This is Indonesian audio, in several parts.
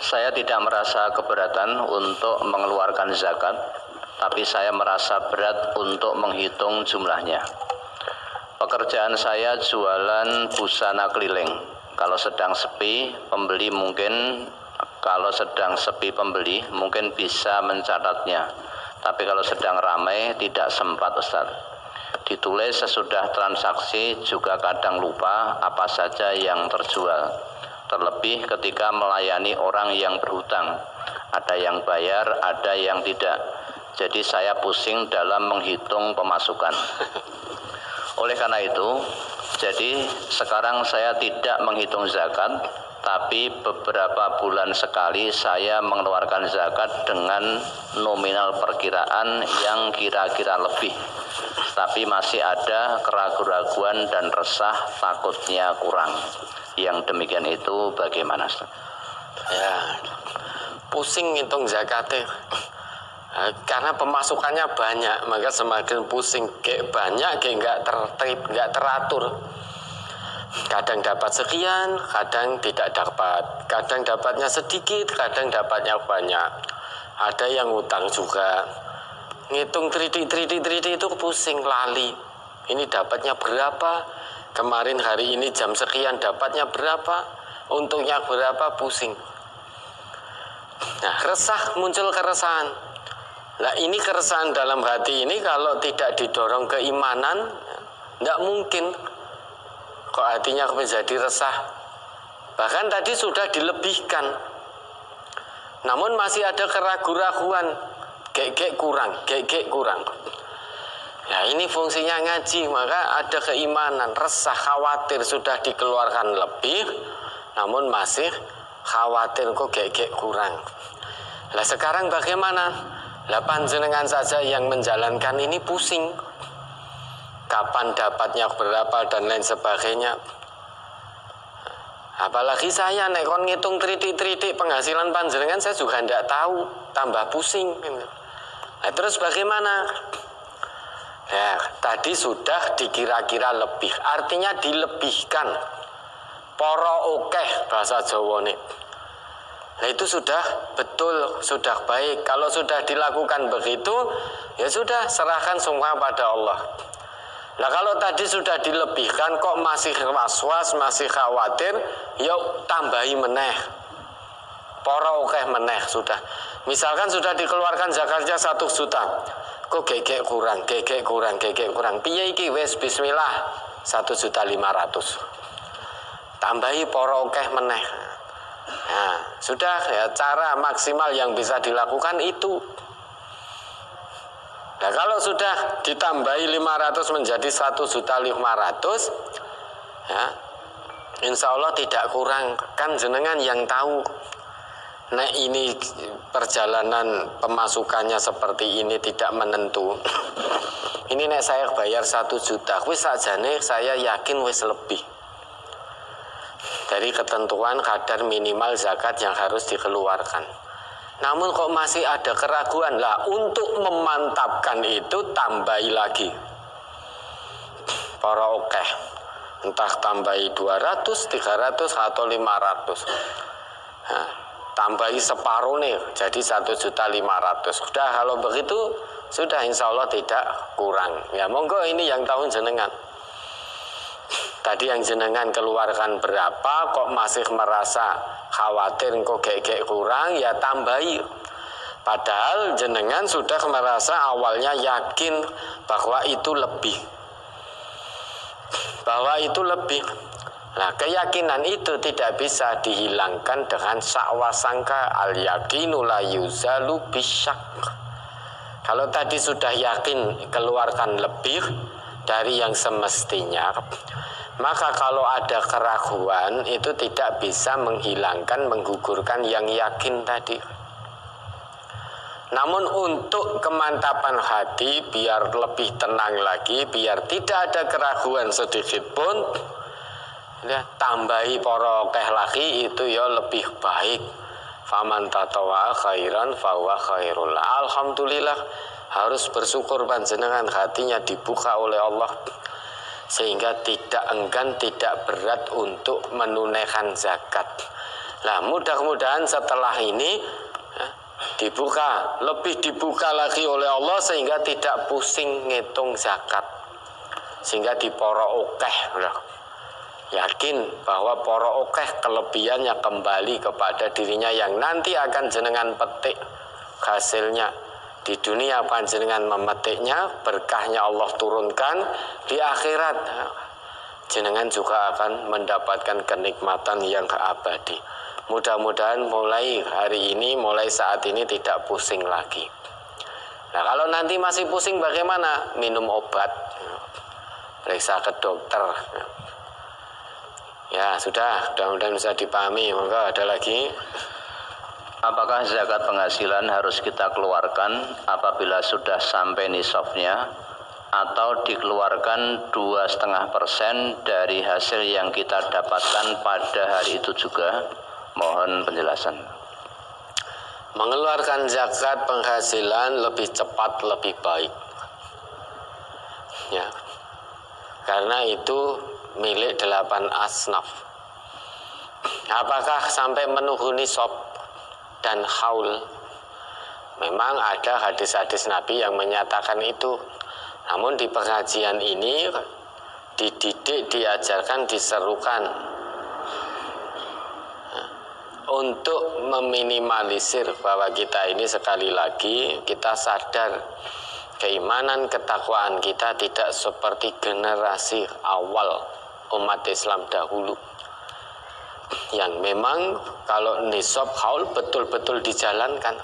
Saya tidak merasa keberatan untuk mengeluarkan zakat, tapi saya merasa berat untuk menghitung jumlahnya. Pekerjaan saya jualan busana keliling. Kalau sedang sepi pembeli mungkin bisa mencatatnya. Tapi kalau sedang ramai tidak sempat, Ustaz. Ditulis sesudah transaksi juga kadang lupa apa saja yang terjual. Terlebih ketika melayani orang yang berhutang. Ada yang bayar, ada yang tidak. Jadi saya pusing dalam menghitung pemasukan. Oleh karena itu, jadi sekarang saya tidak menghitung zakat, tapi beberapa bulan sekali saya mengeluarkan zakat dengan nominal perkiraan yang kira-kira lebih. Tapi masih ada keraguan-raguan dan resah takutnya kurang. Yang demikian itu bagaimana, Ustaz? Ya, pusing ngitung zakatnya. Karena pemasukannya banyak, maka semakin pusing. Kayak banyak, kayak nggak tertib, nggak teratur. Kadang dapat sekian, kadang tidak dapat. Kadang dapatnya sedikit, kadang dapatnya banyak. Ada yang utang juga. Ngitung triti itu pusing, lali. Ini dapatnya berapa? Kemarin hari ini jam sekian dapatnya berapa? Untungnya berapa? Pusing. Nah, resah, muncul keresahan. Nah, ini keresahan dalam hati ini kalau tidak didorong keimanan, tidak mungkin kok hatinya menjadi resah. Bahkan tadi sudah dilebihkan, namun masih ada keraguan-raguan, gek kurang. Ya, ini fungsinya ngaji, maka ada keimanan, resah, khawatir sudah dikeluarkan lebih, namun masih khawatir kok gek kurang. Lah sekarang bagaimana? Lah panjenengan saja yang menjalankan ini pusing. Kapan dapatnya berapa dan lain sebagainya. Apalagi saya nek kon ngitung tritik penghasilan panjenengan saya juga tidak tahu, tambah pusing. Nah, terus bagaimana? Ya, tadi sudah dikira-kira lebih, artinya dilebihkan. Poro okeh bahasa Jawa nih. Nah, itu sudah betul, sudah baik. Kalau sudah dilakukan begitu, ya sudah serahkan semua pada Allah. Nah, kalau tadi sudah dilebihkan kok masih was-was, masih khawatir, yuk tambahi meneh. Poro okeh meneh sudah. Misalkan sudah dikeluarkan zakatnya 1 juta. Kok gek kurang. Piye iki wis bismillah 1.500.000. Tambahi poro okeh meneh. Nah, sudah ya cara maksimal yang bisa dilakukan itu. Nah, kalau sudah ditambahi 500 menjadi 1.500.000, ya, insya Allah tidak kurang. Kan jenengan yang tahu. Nah, ini perjalanan pemasukannya seperti ini tidak menentu. Ini nek saya bayar 1 juta, wis sajane saya yakin wis lebih dari ketentuan kadar minimal zakat yang harus dikeluarkan. Namun kok masih ada keraguan lah, untuk memantapkan itu tambahi lagi. Para okeh, entah tambahi 200, 300 atau 500. Nah, tambahi separuh nih, jadi 1.500.000. Sudah kalau begitu, sudah insya Allah tidak kurang. Ya monggo ini yang tahu jenengan. Tadi yang jenengan keluarkan berapa, kok masih merasa khawatir kok gek kurang, ya tambahi. Padahal jenengan sudah merasa awalnya yakin bahwa itu lebih. Nah, keyakinan itu tidak bisa dihilangkan dengan sakwasangka, al yakinu la yuzalu bisyak. Kalau tadi sudah yakin keluarkan lebih dari yang semestinya, maka kalau ada keraguan itu tidak bisa menghilangkan, menggugurkan yang yakin tadi. Namun untuk kemantapan hati, biar lebih tenang lagi, biar tidak ada keraguan sedikit pun, ya, tambahi porokeh lagi itu ya lebih baik. Faman tatawa khairan fahuwa khairul. Alhamdulillah, harus bersyukur panjenengan, hatinya dibuka oleh Allah sehingga tidak enggan, tidak berat untuk menunaikan zakat. Nah, mudah-mudahan setelah ini lebih dibuka lagi oleh Allah sehingga tidak pusing ngitung zakat. Sehingga diporo okeh. Yakin bahwa poro okeh kelebihannya kembali kepada dirinya yang nanti akan jenengan petik hasilnya. Di dunia panjenengan memetiknya, berkahnya Allah turunkan, di akhirat jenengan juga akan mendapatkan kenikmatan yang abadi. Mudah-mudahan mulai hari ini, mulai saat ini tidak pusing lagi. Nah, kalau nanti masih pusing bagaimana? Minum obat, periksa ke dokter. Ya sudah, mudah-mudahan bisa dipahami. Monggo ada lagi. Apakah zakat penghasilan harus kita keluarkan apabila sudah sampai nisabnya, atau dikeluarkan 2,5% dari hasil yang kita dapatkan pada hari itu juga? Mohon penjelasan. Mengeluarkan zakat penghasilan lebih cepat, lebih baik. Ya. Karena itu milik 8 asnaf. Apakah sampai menunggu nisab dan haul? Memang ada hadis-hadis Nabi yang menyatakan itu. Namun di pengajian ini dididik, diajarkan, diserukan untuk meminimalisir bahwa kita ini sekali lagi kita sadar keimanan ketakwaan kita tidak seperti generasi awal umat Islam dahulu yang memang kalau nisab haul betul-betul dijalankan.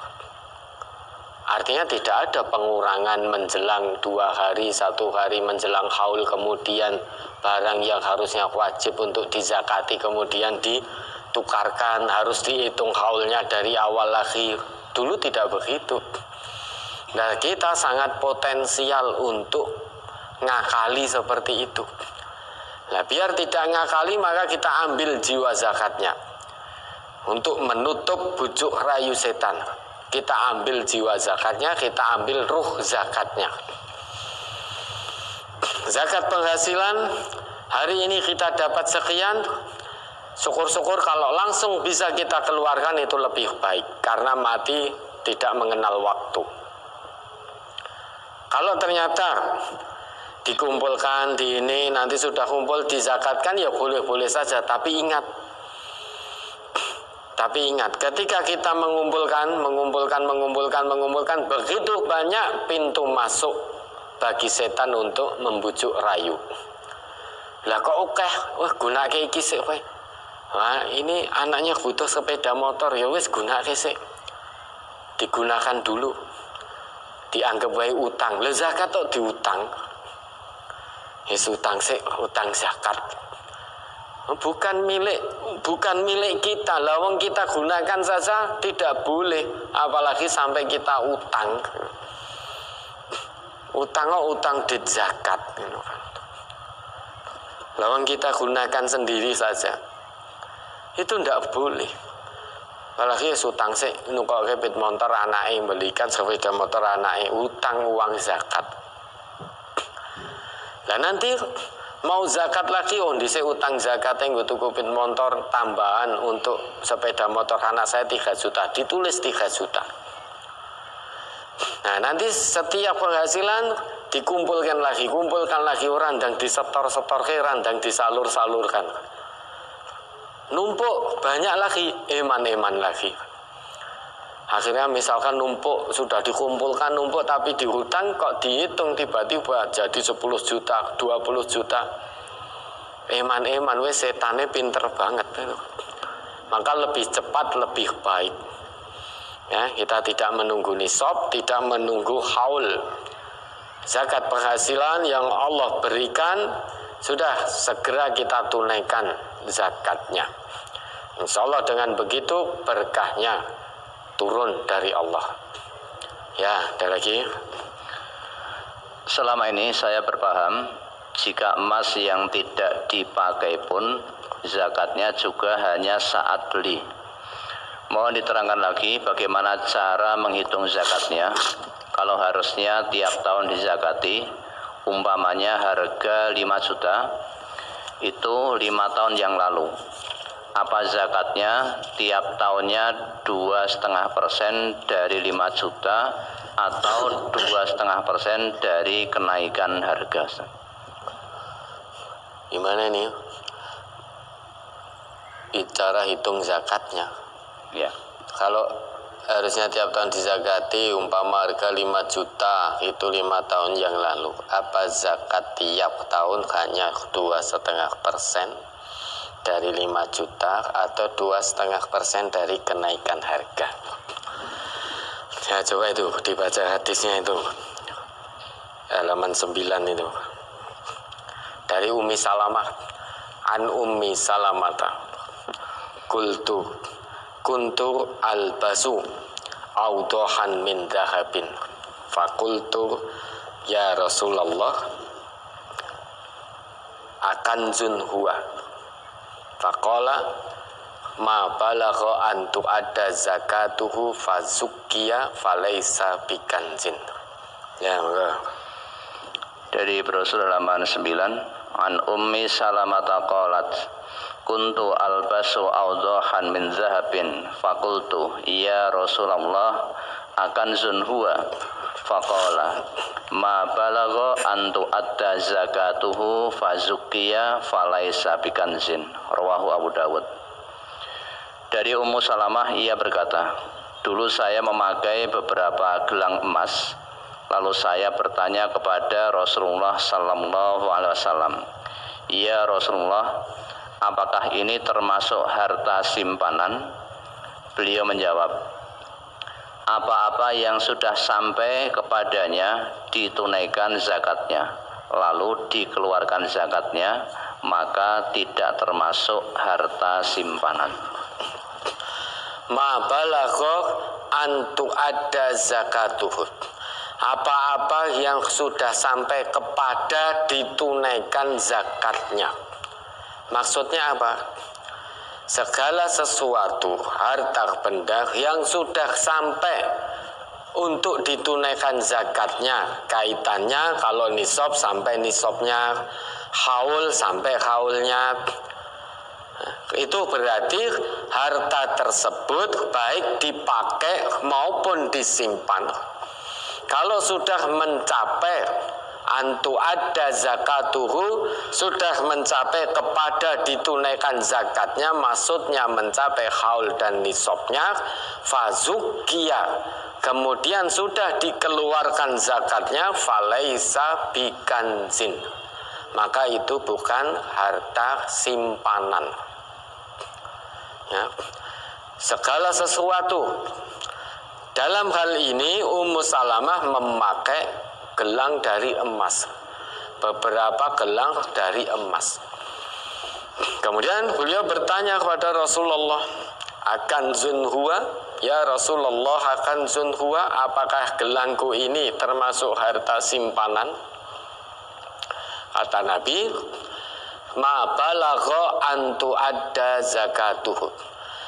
Artinya tidak ada pengurangan menjelang 2 hari, 1 hari menjelang haul, kemudian barang yang harusnya wajib untuk dizakati kemudian ditukarkan, harus dihitung haulnya dari awal lagi. Dulu tidak begitu. Nah, kita sangat potensial untuk ngakali seperti itu. Nah, biar tidak ngakali maka kita ambil jiwa zakatnya untuk menutup bujuk rayu setan. Kita ambil jiwa zakatnya, kita ambil ruh zakatnya. Zakat penghasilan hari ini kita dapat sekian, syukur-syukur kalau langsung bisa kita keluarkan itu lebih baik, karena mati tidak mengenal waktu. Kalau ternyata dikumpulkan di ini, nanti sudah kumpul dizakatkan, ya boleh-boleh saja, tapi ingat, ketika kita mengumpulkan, begitu banyak pintu masuk bagi setan untuk membujuk rayu. Lah kok oke, wah gunake iki sik kowe. Wah, ini anaknya butuh sepeda motor, ya wis gunake sik. Digunakan dulu. Dianggap wae utang. Lah zakat kok diutang. Wis utang sik, utang zakat. Bukan milik kita. Lawang kita gunakan saja tidak boleh, apalagi sampai kita utang. Utang di zakat. Lawang kita gunakan sendiri saja, itu tidak boleh. Apalagi utang sih, nukoke sepeda motor anake, belikan sepeda motor anake, utang uang zakat. Lah nanti mau zakat lagi, dhisik utang zakat yang gue tuku sepeda motor tambahan untuk sepeda motor anak saya 3 juta, ditulis 3 juta. Nah nanti setiap penghasilan dikumpulkan lagi orang dan disetor-setor ke randang, disalur-salurkan. Numpuk banyak lagi, eman-eman lagi. Akhirnya misalkan numpuk, sudah dikumpulkan numpuk tapi dihutang, kok dihitung tiba-tiba jadi 10 juta, 20 juta. Eman-eman, wes setannya pinter banget. Maka lebih cepat, lebih baik. Ya, kita tidak menunggu nisab, tidak menunggu haul. Zakat penghasilan yang Allah berikan, sudah segera kita tunaikan zakatnya. Insya Allah dengan begitu berkahnya turun dari Allah. Ya, ada lagi. Selama ini saya berpaham, jika emas yang tidak dipakai pun zakatnya juga hanya saat beli. Mohon diterangkan lagi bagaimana cara menghitung zakatnya. Kalau harusnya tiap tahun dizakati, umpamanya harga 5 juta, itu 5 tahun yang lalu. Apa zakatnya? Tiap tahunnya 2,5% dari 5 juta atau 2,5% dari kenaikan harga. Gimana nih? Cara hitung zakatnya. Ya. Kalau harusnya tiap tahun dizakati, umpama harga 5 juta itu 5 tahun yang lalu, apa zakat tiap tahun hanya 2,5% dari 5 juta atau 2,5% dari kenaikan harga? Ya coba itu dibaca hadisnya itu, halaman 9 itu, dari Ummi Salamah. An Ummi Salamata kuntu albasu audohan min dahabin fakultu ya Rasulullah akanzun huwa faqala ma balagha an tu'adda zakatuhu fazukkiya falaysa bikanzin. Ya, dari Rasul halaman 9, an Ummi Salamata qalat kuntu albasu awdahan min zahabin fakultu ya Rasulullah akanzun huwa faqala ma balagha an tu'adda zakatuhu fazukkiya falaysa bikanzin. Rawahu Abu Dawud. Dari Ummu Salamah, ia berkata, dulu saya memakai beberapa gelang emas, lalu saya bertanya kepada Rasulullah sallallahu alaihi wasallam, ya Rasulullah, apakah ini termasuk harta simpanan? Beliau menjawab, apa-apa yang sudah sampai kepadanya ditunaikan zakatnya, lalu dikeluarkan zakatnya, maka tidak termasuk harta simpanan. Ma balagha an tu'adda zakatuhu, apa-apa yang sudah sampai kepada ditunaikan zakatnya. Maksudnya apa? Segala sesuatu harta benda yang sudah sampai untuk ditunaikan zakatnya, kaitannya kalau nisab sampai nisabnya, haul sampai haulnya, itu berarti harta tersebut baik dipakai maupun disimpan. Kalau sudah mencapai antu ada zakatuhu, sudah mencapai kepada ditunaikan zakatnya, maksudnya mencapai haul dan nisabnya, fazukiya, kemudian sudah dikeluarkan zakatnya, falaisa bikanzin, maka itu bukan harta simpanan. Ya. Segala sesuatu, dalam hal ini Ummu Salamah memakai gelang dari emas, beberapa gelang dari emas. Kemudian beliau bertanya kepada Rasulullah, akanzun huwa, ya Rasulullah, akanzun huwa, apakah gelangku ini termasuk harta simpanan? Kata Nabi, ma balagha an tu'adda zakatuhu,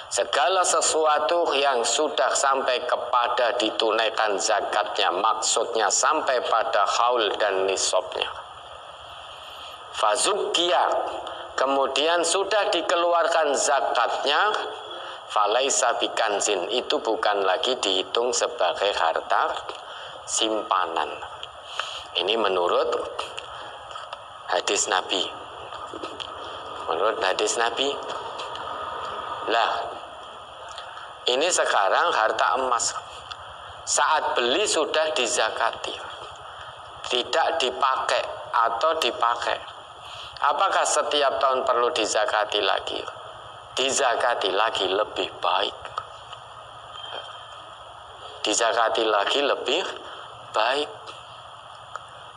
segala sesuatu yang sudah sampai kepada ditunaikan zakatnya, maksudnya sampai pada haul dan nisabnya, fazukiya, kemudian sudah dikeluarkan zakatnya, falaisa bikanzin, itu bukan lagi dihitung sebagai harta simpanan. Ini menurut hadis Nabi. Menurut hadis Nabi. Lah, ini sekarang harta emas, saat beli sudah dizakati, tidak dipakai atau dipakai, apakah setiap tahun perlu dizakati lagi? Dizakati lagi lebih baik. Dizakati lagi lebih baik.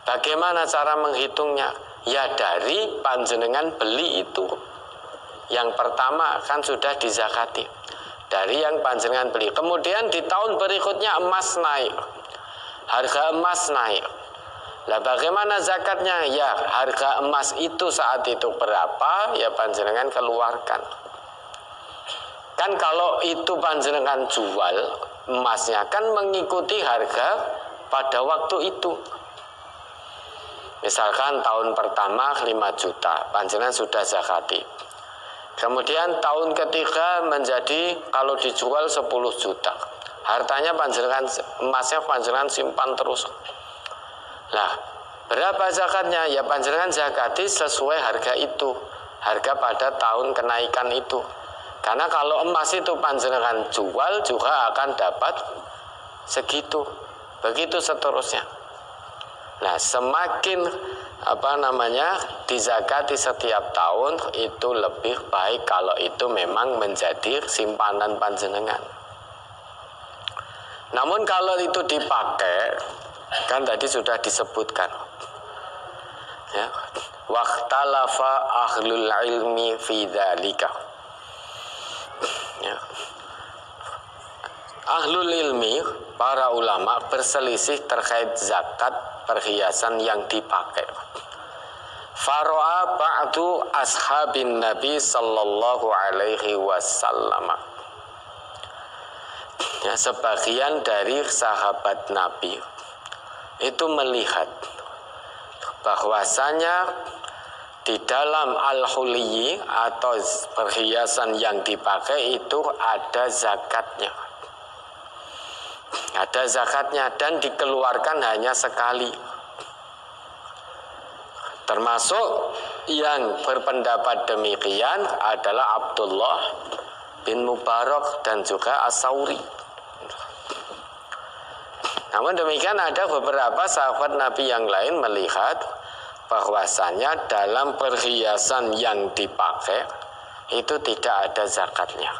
Bagaimana cara menghitungnya? Ya dari panjenengan beli itu. Yang pertama kan sudah dizakati dari yang panjenengan beli. Kemudian di tahun berikutnya emas naik, harga emas naik. Lah bagaimana zakatnya? Ya harga emas itu saat itu berapa, ya panjenengan keluarkan. Kan kalau itu panjenengan jual emasnya kan mengikuti harga pada waktu itu. Misalkan tahun pertama 5 juta, panjenengan sudah zakati. Kemudian tahun ketiga menjadi kalau dijual 10 juta. Hartanya panjenengan, emasnya panjenengan simpan terus. Lah, berapa zakatnya? Ya panjenengan zakati sesuai harga itu, harga pada tahun kenaikan itu. Karena kalau emas itu panjenengan jual juga akan dapat segitu. Begitu seterusnya. Nah, semakin dizakati setiap tahun itu lebih baik kalau itu memang menjadi simpanan panjenengan. Namun kalau itu dipakai, kan tadi sudah disebutkan, ya, waqtalafa ahlul ilmi fi dzalika. Ya. Ahlul ilmi, para ulama berselisih terkait zakat perhiasan yang dipakai. Faro'a ba'du ashabin Nabi sallallahu alaihi wasallam. Ya, sebagian dari sahabat Nabi itu melihat bahwasanya di dalam al-huliyyi atau perhiasan yang dipakai itu ada zakatnya. Ada zakatnya dan dikeluarkan hanya sekali. Termasuk yang berpendapat demikian adalah Abdullah bin Mubarak dan juga As-Sauri. Namun demikian ada beberapa sahabat Nabi yang lain melihat bahwasanya dalam perhiasan yang dipakai itu tidak ada zakatnya.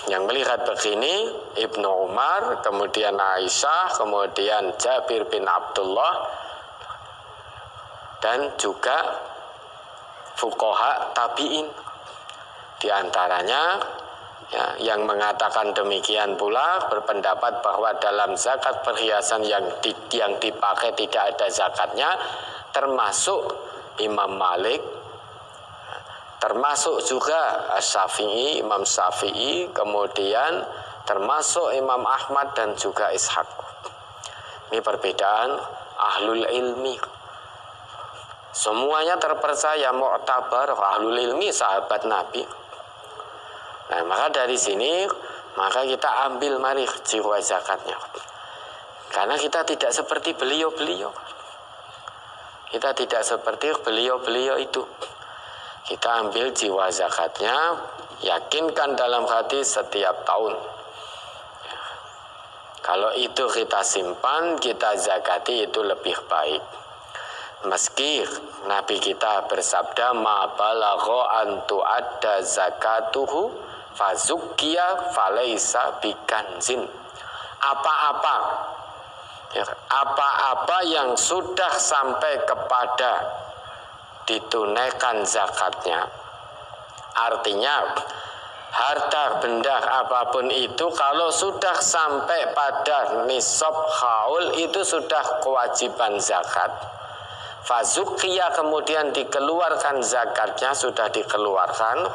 Yang melihat begini Ibnu Umar, kemudian Aisyah, kemudian Jabir bin Abdullah, dan juga fuqaha tabi'in. Di antaranya ya, yang mengatakan demikian pula berpendapat bahwa dalam zakat perhiasan yang dipakai tidak ada zakatnya, termasuk Imam Malik, termasuk juga Syafi'i, Imam Syafi'i, kemudian termasuk Imam Ahmad dan juga Ishaq. Ini perbedaan ahlul ilmi. Semuanya terpercaya, mu'tabar, ahlul ilmi, sahabat Nabi. Nah, maka dari sini maka kita ambil mari jiwa zakatnya. Karena kita tidak seperti beliau-beliau. Kita tidak seperti beliau-beliau itu. Kita ambil jiwa zakatnya, yakinkan dalam hati setiap tahun. Kalau itu kita simpan, kita zakati, itu lebih baik. Meski Nabi kita bersabda, ma balagha an tu'adda zakatuhu fazukkiya falaisa bikanzin. Apa-apa yang sudah sampai kepada ditunaikan zakatnya, artinya harta benda apapun itu kalau sudah sampai pada nisab haul itu sudah kewajiban zakat. Fazukiya kemudian dikeluarkan zakatnya, sudah dikeluarkan,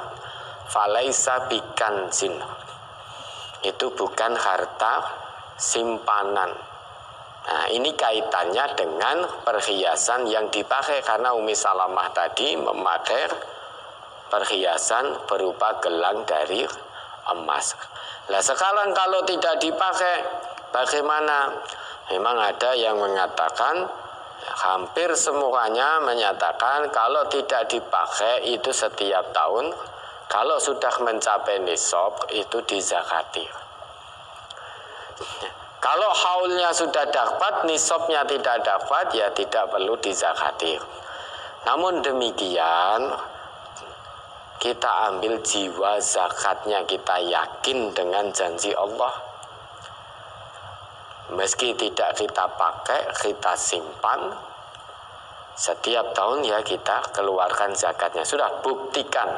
falaisa bikanzin, itu bukan harta simpanan. Nah, ini kaitannya dengan perhiasan yang dipakai, karena Umi Salamah tadi memakai perhiasan berupa gelang dari emas. Nah, sekarang kalau tidak dipakai, bagaimana? Memang ada yang mengatakan, hampir semuanya menyatakan kalau tidak dipakai itu setiap tahun, kalau sudah mencapai nisab itu dizakati. Kalau haulnya sudah dapat, nisabnya tidak dapat, ya tidak perlu dizakati. Namun demikian, kita ambil jiwa zakatnya, kita yakin dengan janji Allah. Meski tidak kita pakai, kita simpan, setiap tahun ya kita keluarkan zakatnya. Sudah buktikan,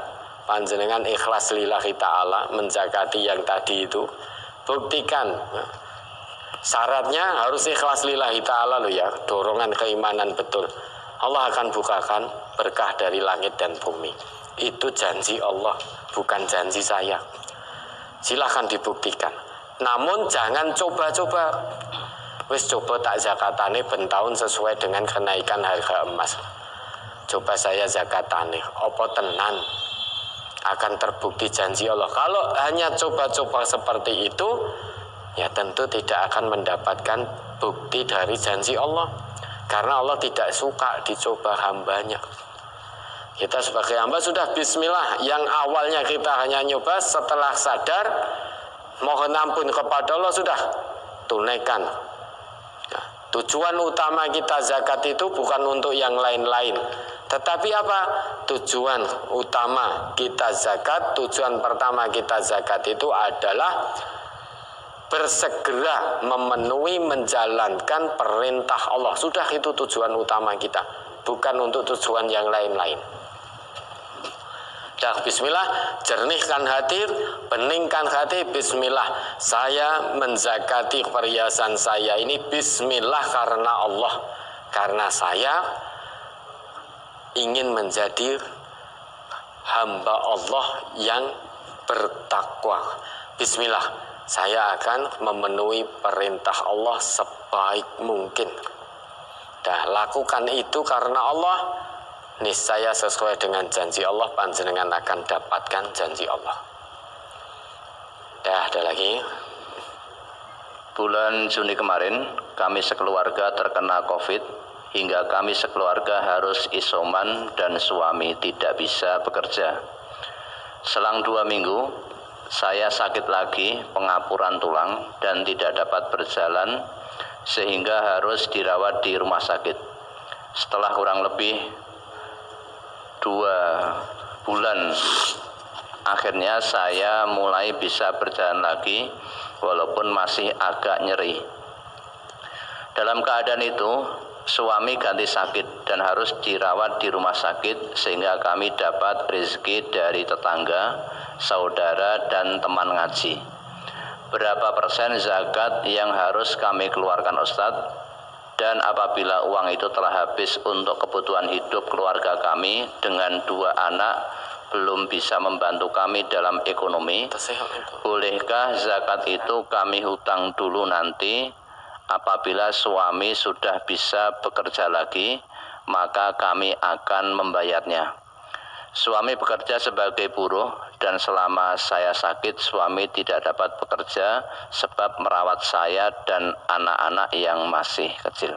panjenengan ikhlas lillahi ta'ala menzakati yang tadi itu. Buktikan. Syaratnya harus ikhlas lillahi ta'ala loh ya, dorongan keimanan betul. Allah akan bukakan berkah dari langit dan bumi. Itu janji Allah, bukan janji saya. Silahkan dibuktikan. Namun jangan coba-coba. Wis coba tak zakatane ben tahun sesuai dengan kenaikan harga emas. Coba saya zakatane, opo tenan. akan terbukti janji Allah. Kalau hanya coba-coba seperti itu, ya tentu tidak akan mendapatkan bukti dari janji Allah. Karena Allah tidak suka dicoba hambanya. Kita sebagai hamba sudah bismillah, yang awalnya kita hanya nyoba, setelah sadar mohon ampun kepada Allah sudah tunaikan. Nah, tujuan utama kita zakat itu bukan untuk yang lain-lain, tetapi apa? Tujuan utama kita zakat, tujuan pertama kita zakat itu adalah bersegera memenuhi, menjalankan perintah Allah. Sudah, itu tujuan utama kita, bukan untuk tujuan yang lain-lain. Dah bismillah, jernihkan hati, beningkan hati, bismillah. Saya menzakati perhiasan saya ini bismillah karena Allah. Karena saya ingin menjadi hamba Allah yang bertakwa. Bismillah, saya akan memenuhi perintah Allah sebaik mungkin. Dah, lakukan itu karena Allah. Niscaya sesuai dengan janji Allah, panjenengan akan dapatkan janji Allah. Dah, ada lagi. Bulan Juni kemarin, kami sekeluarga terkena COVID, hingga kami sekeluarga harus isoman dan suami tidak bisa bekerja. Selang 2 minggu, saya sakit lagi, pengapuran tulang, dan tidak dapat berjalan, sehingga harus dirawat di rumah sakit. Setelah kurang lebih 2 bulan, akhirnya saya mulai bisa berjalan lagi, walaupun masih agak nyeri. Dalam keadaan itu, suami ganti sakit dan harus dirawat di rumah sakit, sehingga kami dapat rezeki dari tetangga, saudara, dan teman ngaji. Berapa persen zakat yang harus kami keluarkan, Ustadz? Dan apabila uang itu telah habis untuk kebutuhan hidup keluarga kami dengan 2 anak belum bisa membantu kami dalam ekonomi, bolehkah zakat itu kami hutang dulu nanti? Apabila suami sudah bisa bekerja lagi, maka kami akan membayarnya. Suami bekerja sebagai buruh, dan selama saya sakit suami tidak dapat bekerja sebab merawat saya dan anak-anak yang masih kecil.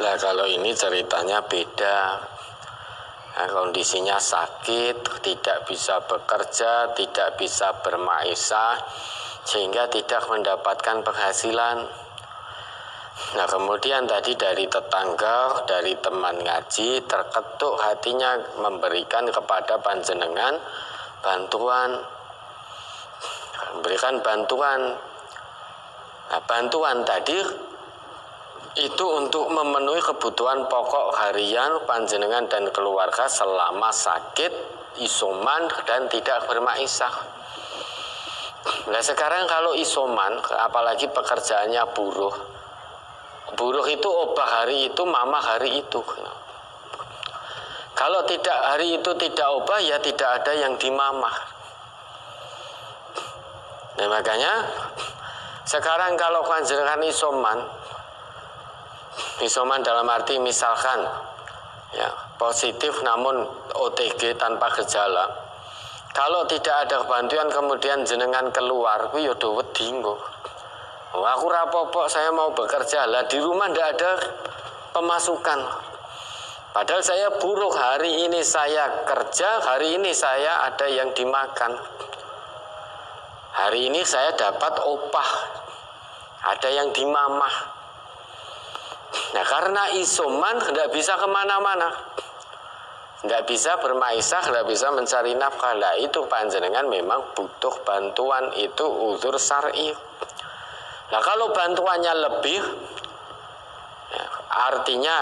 Nah, kalau ini ceritanya beda. Nah, kondisinya sakit, tidak bisa bekerja, tidak bisa bermaisah, sehingga tidak mendapatkan penghasilan. Nah, kemudian tadi dari tetangga, dari teman ngaji, terketuk hatinya memberikan kepada panjenengan bantuan. Memberikan bantuan. Nah, bantuan tadi itu untuk memenuhi kebutuhan pokok harian panjenengan dan keluarga selama sakit, isoman, dan tidak bermaisah. Nah, sekarang kalau isoman, apalagi pekerjaannya buruh, buruh itu obah hari itu, mamah hari itu. Kalau tidak hari itu tidak obah, ya tidak ada yang dimamah. Nah, makanya sekarang kalau panjenengan isoman dalam arti misalkan ya positif namun OTG tanpa gejala, kalau tidak ada bantuan kemudian jenengan keluar, kuwi ya do wedi engko. Aku rapopo, saya mau bekerja lah, di rumah tidak ada pemasukan. Padahal saya buruh, hari ini saya kerja, hari ini saya ada yang dimakan. Hari ini saya dapat upah, ada yang dimamah. Nah, karena isoman tidak bisa kemana-mana, tidak bisa bermaisah, tidak bisa mencari nafkah. Nah, itu panjenengan memang butuh bantuan, itu uzur syar'i. Nah, kalau bantuannya lebih, ya, artinya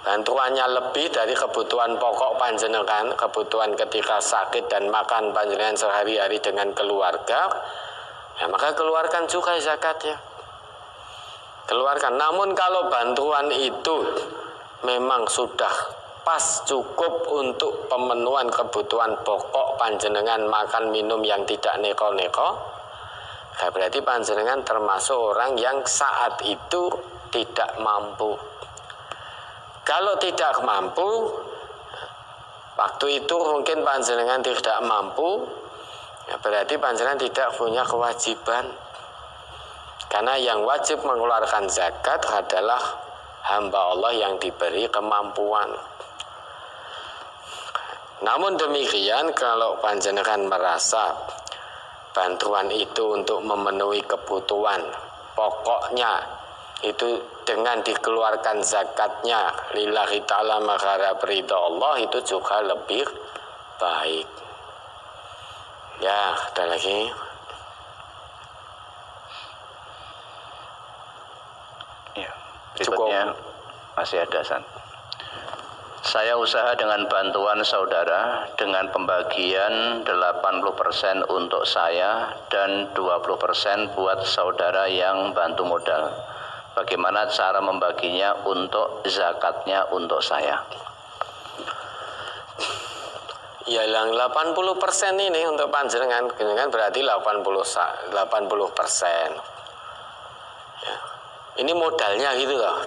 bantuannya lebih dari kebutuhan pokok panjenengan, kebutuhan ketika sakit dan makan panjenengan sehari-hari dengan keluarga, ya maka keluarkan juga zakatnya. Keluarkan. Namun kalau bantuan itu memang sudah pas cukup untuk pemenuhan kebutuhan pokok panjenengan makan minum yang tidak neko-neko, nah, berarti panjenengan termasuk orang yang saat itu tidak mampu. Kalau tidak mampu, waktu itu mungkin panjenengan tidak mampu, ya berarti panjenengan tidak punya kewajiban. Karena yang wajib mengeluarkan zakat adalah hamba Allah yang diberi kemampuan. Namun demikian, kalau panjenengan merasa bantuan itu untuk memenuhi kebutuhan pokoknya itu dengan dikeluarkan zakatnya lillahi ta'ala mengharap ridha Allah, itu juga lebih baik. Ya, ada lagi. Ya, berikutnya masih ada, San. Saya usaha dengan bantuan saudara dengan pembagian 80% untuk saya dan 20% buat saudara yang bantu modal. Bagaimana cara membaginya untuk zakatnya untuk saya? Ya, yang 80% ini untuk panjenengan berarti 80%. Ya. Ini modalnya gitu loh.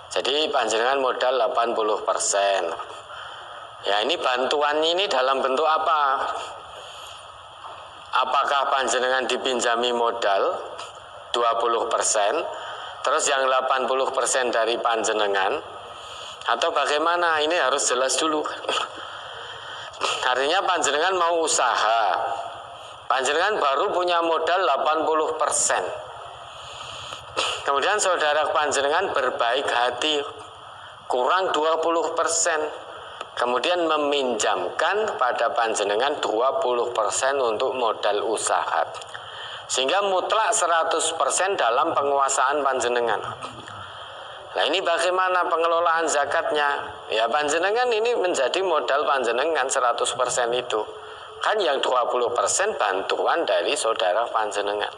Jadi panjenengan modal 80%. Ya, ini bantuan ini dalam bentuk apa? Apakah panjenengan dipinjami modal 20%, terus yang 80% dari panjenengan, atau bagaimana? Ini harus jelas dulu. Artinya panjenengan mau usaha, panjenengan baru punya modal 80%. Kemudian saudara panjenengan berbaik hati, kurang 20%, kemudian meminjamkan pada panjenengan 20% untuk modal usaha, sehingga mutlak 100% dalam penguasaan panjenengan. Nah, ini bagaimana pengelolaan zakatnya? Ya, panjenengan ini menjadi modal panjenengan 100% itu. Kan yang 20% bantuan dari saudara panjenengan.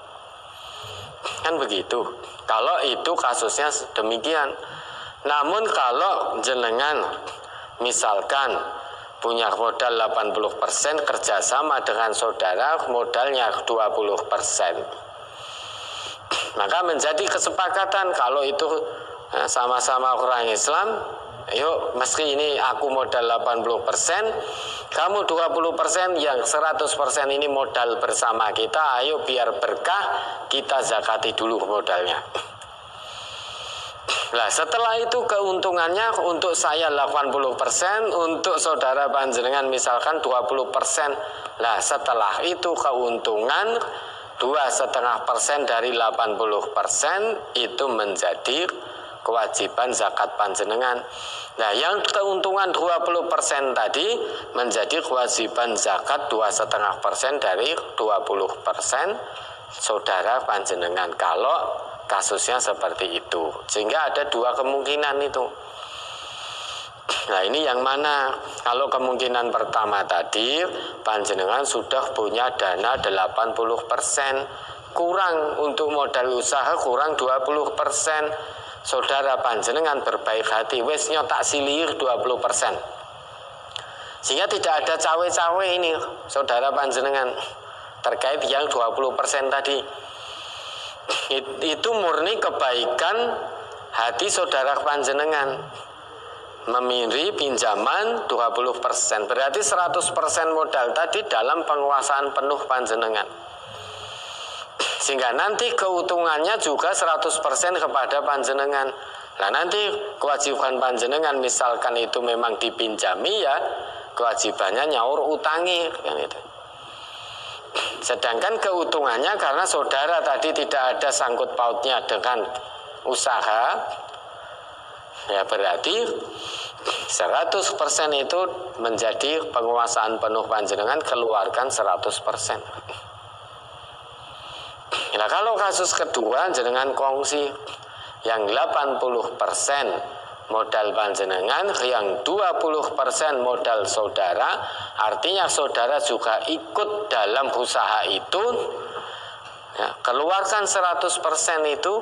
Kan begitu. Kalau itu kasusnya demikian. Namun kalau jenengan misalkan punya modal 80%, kerjasama dengan saudara modalnya 20%, maka menjadi kesepakatan kalau itu sama-sama orang Islam, yuk meski ini aku modal 80%, kamu 20%, yang 100% ini modal bersama kita, ayo biar berkah, kita zakati dulu modalnya. Nah, setelah itu keuntungannya untuk saya 80%, untuk saudara panjenengan misalkan 20%. Nah, setelah itu keuntungan 2,5% dari 80% itu menjadi kewajiban zakat panjenengan. Nah, yang keuntungan 20% tadi menjadi kewajiban zakat 2,5% dari 20% saudara panjenengan. Kalau kasusnya seperti itu, sehingga ada dua kemungkinan itu. Nah, ini yang mana? Kalau kemungkinan pertama tadi, panjenengan sudah punya dana 80%, kurang untuk modal usaha, kurang 20%. Saudara panjenengan berbaik hati, wis nyotak silir 20%. Sehingga tidak ada cawe-cawe ini, saudara panjenengan, terkait yang 20% tadi. Itu murni kebaikan hati saudara panjenengan. Memilih pinjaman 20%, berarti 100% modal tadi dalam penguasaan penuh panjenengan, sehingga nanti keuntungannya juga 100% kepada panjenengan. Nah, nanti kewajiban panjenengan misalkan itu memang dipinjami, ya kewajibannya nyaur utangi kan itu. Sedangkan keuntungannya karena saudara tadi tidak ada sangkut pautnya dengan usaha, ya berarti 100% itu menjadi penguasaan penuh panjenengan, keluarkan 100%. Nah, kalau kasus kedua jenengan kongsi yang 80% modal panjenengan, yang 20% modal saudara, artinya saudara juga ikut dalam usaha itu, ya, keluarkan 100% itu,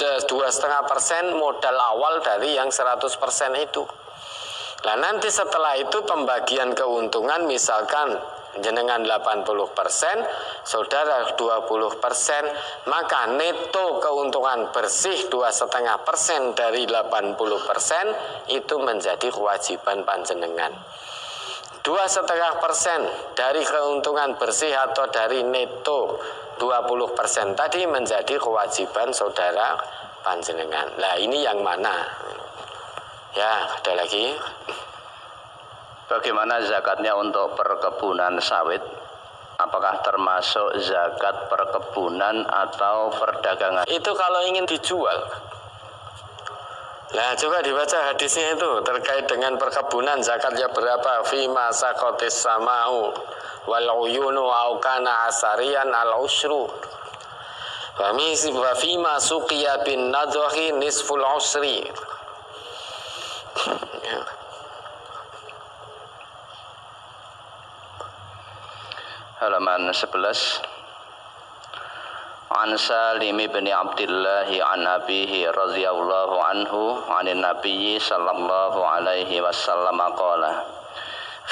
2,5% modal awal dari yang 100% itu. Nah, nanti setelah itu pembagian keuntungan misalkan jenengan 80%, saudara 20%, maka neto keuntungan bersih 2,5% dari 80% itu menjadi kewajiban panjenengan. 2,5% dari keuntungan bersih atau dari neto 20% tadi menjadi kewajiban saudara panjenengan. Nah, ini yang mana? Ya, ada lagi. Bagaimana zakatnya untuk perkebunan sawit? Apakah termasuk zakat perkebunan atau perdagangan? Itu kalau ingin dijual. Nah, coba dibaca hadisnya itu terkait dengan perkebunan zakatnya berapa? Fima sakotis samau wal uyunu au kana asarian al usru. Wa fima suqiya bin nadhi nisful usri. Ya. Halaman 11. An Salim bin Abdullah an abihi radhiyallahu anhu anin nabiyyi sallallahu alaihi wasallam qala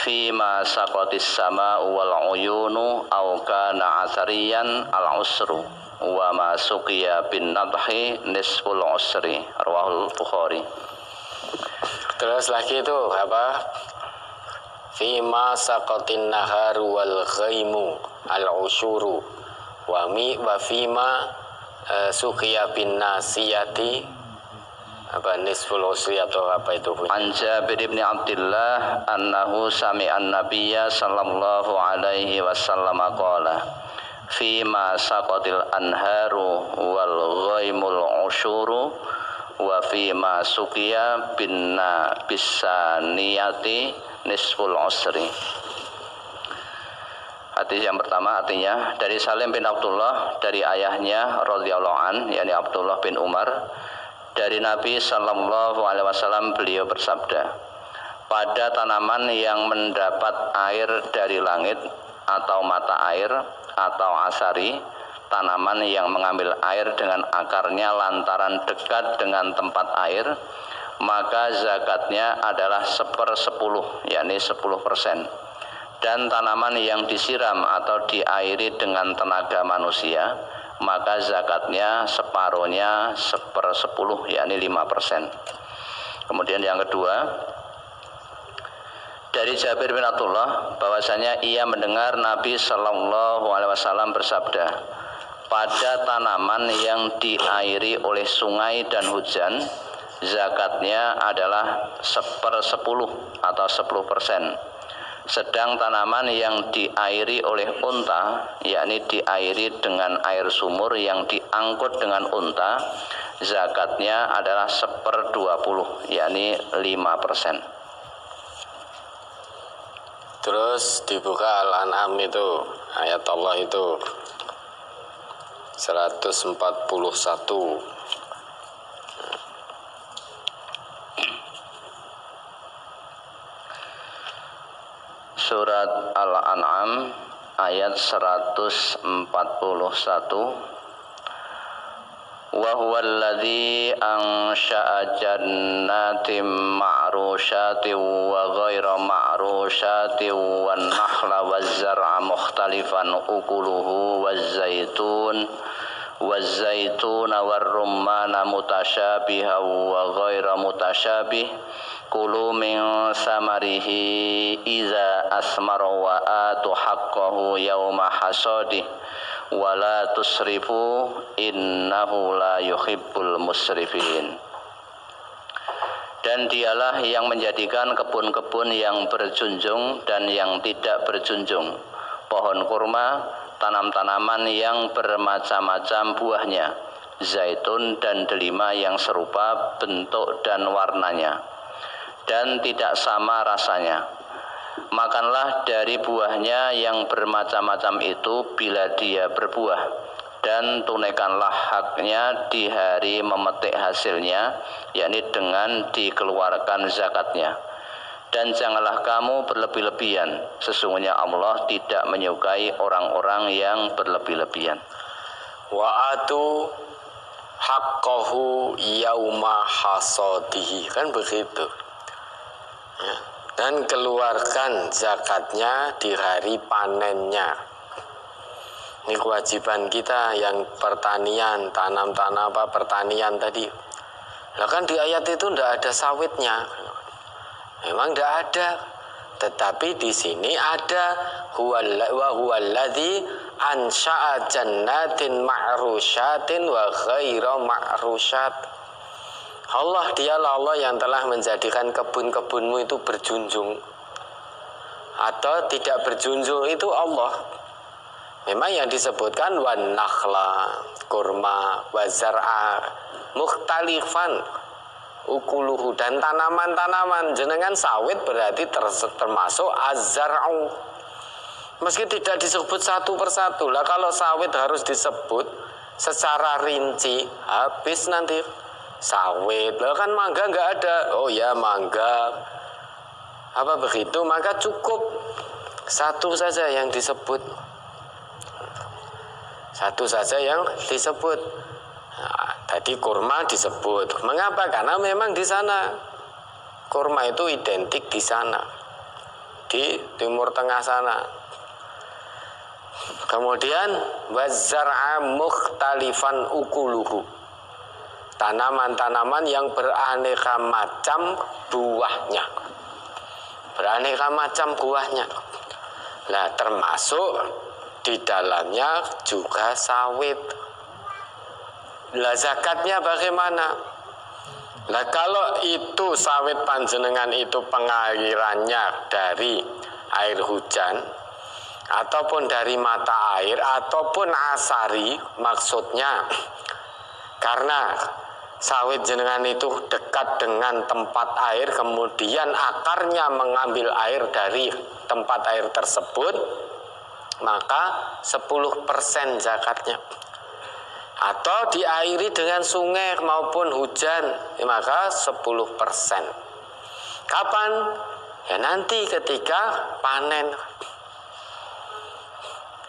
fima saqatis sama'u wal uyunu aw kana athariyan al usru wa ma suqiya bin nadhi nisful usri rawahul Bukhari. Terus lagi itu apa? Fima saqatin naharu wal ghaimu al usyuru wa fima suqiya bin nasiyati apa nisful usri atau apa itu? An Jabir bin Abdullah annahu sami'a an-nabiyya sallallahu alaihi wasallam qala fima saqatil anharu wal ghaimul usyuru wa fima suqiya bin bisaniyati nisful usri. Hadis yang pertama artinya dari Salim bin Abdullah dari ayahnya radhiyallahu an, yakni Abdullah bin Umar, dari Nabi sallallahu alaihi wasallam beliau bersabda, pada tanaman yang mendapat air dari langit atau mata air atau asari, tanaman yang mengambil air dengan akarnya lantaran dekat dengan tempat air, maka zakatnya adalah 1/10, yakni 10%. Dan tanaman yang disiram atau diairi dengan tenaga manusia, maka zakatnya separuhnya 1/10, yakni 5%. Kemudian yang kedua, dari Jabir bin Abdullah bahwasanya ia mendengar Nabi Shallallahu Alaihi Wasallam bersabda, pada tanaman yang diairi oleh sungai dan hujan, zakatnya adalah 1/10 atau 10%. Sedang tanaman yang diairi oleh unta, yakni diairi dengan air sumur yang diangkut dengan unta, zakatnya adalah 1/20, yakni 5%. Terus dibuka Al-An'am itu, ayat Allah itu 141. Surat Al-An'am ayat 141. Wa huwa alladzi ansha'a jannatin ma'rushatin wa ghayra ma'rushatin wan nakhla waz zar'a mukhtalifan ukuluhu waz zaitun war rumman mutasyabihan wa ghayra mutasyabih kulu min samarihi iza asmara wa atu haqqahu yawma hasadih wa la tusrifu innahu la yuhibbul musrifin. Dan dialah yang menjadikan kebun-kebun yang berjunjung dan yang tidak berjunjung, pohon kurma, tanam-tanaman yang bermacam-macam buahnya, zaitun dan delima yang serupa bentuk dan warnanya dan tidak sama rasanya. Makanlah dari buahnya yang bermacam-macam itu bila dia berbuah, dan tunaikanlah haknya di hari memetik hasilnya, yakni dengan dikeluarkan zakatnya. Dan janganlah kamu berlebih-lebihan, sesungguhnya Allah tidak menyukai orang-orang yang berlebih-lebihan. Wa atu haqqahu yauma hasadihi, kan begitu ya. dan keluarkan zakatnya di hari panennya. Ini kewajiban kita yang pertanian, tanam-tanam apa pertanian tadi. Lah kan di ayat itu ndak ada sawitnya. Memang ndak ada. Tetapi di sini ada huwallazi ansha'a jannatin ma'rusyatin wa ghaira ma'rusyat. Allah, dialah Allah yang telah menjadikan kebun-kebunmu itu berjunjung atau tidak berjunjung, itu Allah. Memang yang disebutkan wan nakhla, kurma, wa zar'a mukhtalifan ukuluhu, dan tanaman-tanaman. Jenengan sawit berarti termasuk az-zar'u. Meski tidak disebut satu persatu. Lah kalau sawit harus disebut secara rinci, habis nanti sawit. Lah kan mangga nggak ada. Oh ya mangga. Apa begitu? Maka cukup satu saja yang disebut. Satu saja yang disebut. Nah, tadi kurma disebut. Mengapa? Karena memang di sana kurma itu identik di sana, di Timur Tengah sana. Kemudian wazar'a mukhtalifan ukuluhu, tanaman-tanaman yang beraneka macam buahnya. Beraneka macam buahnya. Lah termasuk di dalamnya juga sawit. Lah zakatnya bagaimana? Lah kalau itu sawit panjenengan itu pengairannya dari air hujan ataupun dari mata air ataupun asari, maksudnya karena sawit jenengan itu dekat dengan tempat air, kemudian akarnya mengambil air dari tempat air tersebut, maka 10% zakatnya. Atau diairi dengan sungai maupun hujan, maka 10%. Kapan? Ya nanti ketika panen.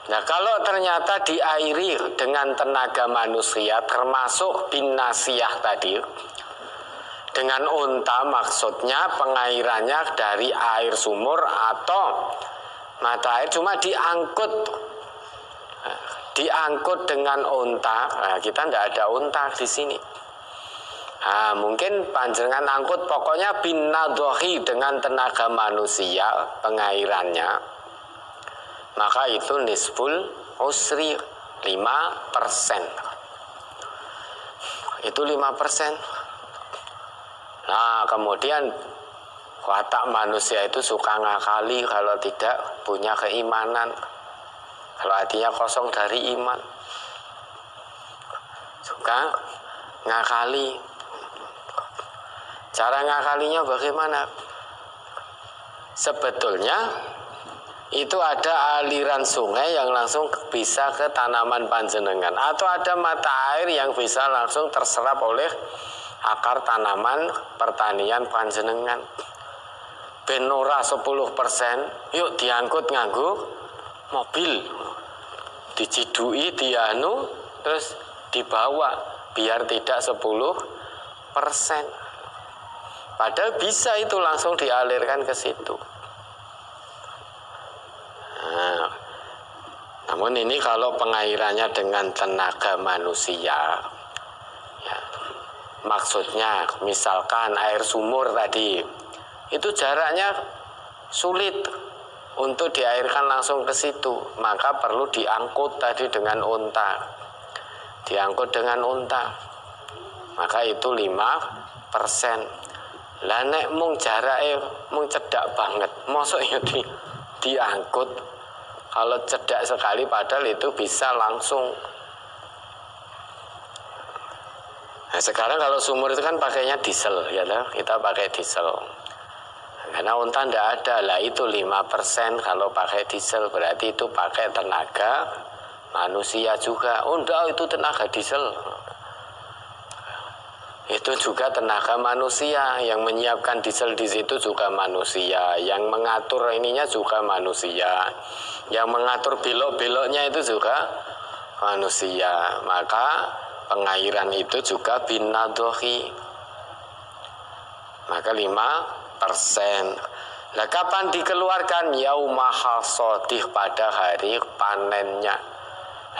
Nah kalau ternyata diairi dengan tenaga manusia, termasuk bin nasiyah tadi, dengan unta, maksudnya pengairannya dari air sumur atau mata air, cuma diangkut dengan unta. Nah, kita tidak ada unta di sini. Nah, mungkin panjenengan angkut pokoknya bin nadhohi dengan tenaga manusia pengairannya, maka itu nisful usri 5%. Itu 5%. Nah, kemudian watak manusia itu suka ngakali kalau tidak punya keimanan. Kalau hatinya kosong dari iman, suka ngakali. Cara ngakalinya bagaimana? Sebetulnya itu ada aliran sungai yang langsung bisa ke tanaman panjenengan, atau ada mata air yang bisa langsung terserap oleh akar tanaman pertanian panjenengan. Benora 10%, yuk diangkut nganggo mobil, dicidui, dianu, terus dibawa biar tidak 10%. Padahal bisa itu langsung dialirkan ke situ. Nah, namun ini kalau pengairannya dengan tenaga manusia, ya, maksudnya misalkan air sumur tadi, itu jaraknya sulit untuk diairkan langsung ke situ, maka perlu diangkut tadi dengan unta. Diangkut dengan unta, maka itu 5%. Lah nek mung jarake mung cedak banget, mosok ya diangkut. Kalau cedak sekali padahal itu bisa langsung. Nah, sekarang kalau sumur itu kan pakainya diesel, ya lah, kita pakai diesel. Karena unta tidak ada, lah itu 5% kalau pakai diesel, berarti itu pakai tenaga manusia juga. Oh enggak, itu tenaga diesel. Itu juga tenaga manusia, yang menyiapkan diesel di situ juga manusia, yang mengatur ininya juga manusia, yang mengatur belok-beloknya itu juga manusia. Maka pengairan itu juga binadhohi, maka 5%. Lah kapan dikeluarkan? Yauma hasadih, pada hari panennya.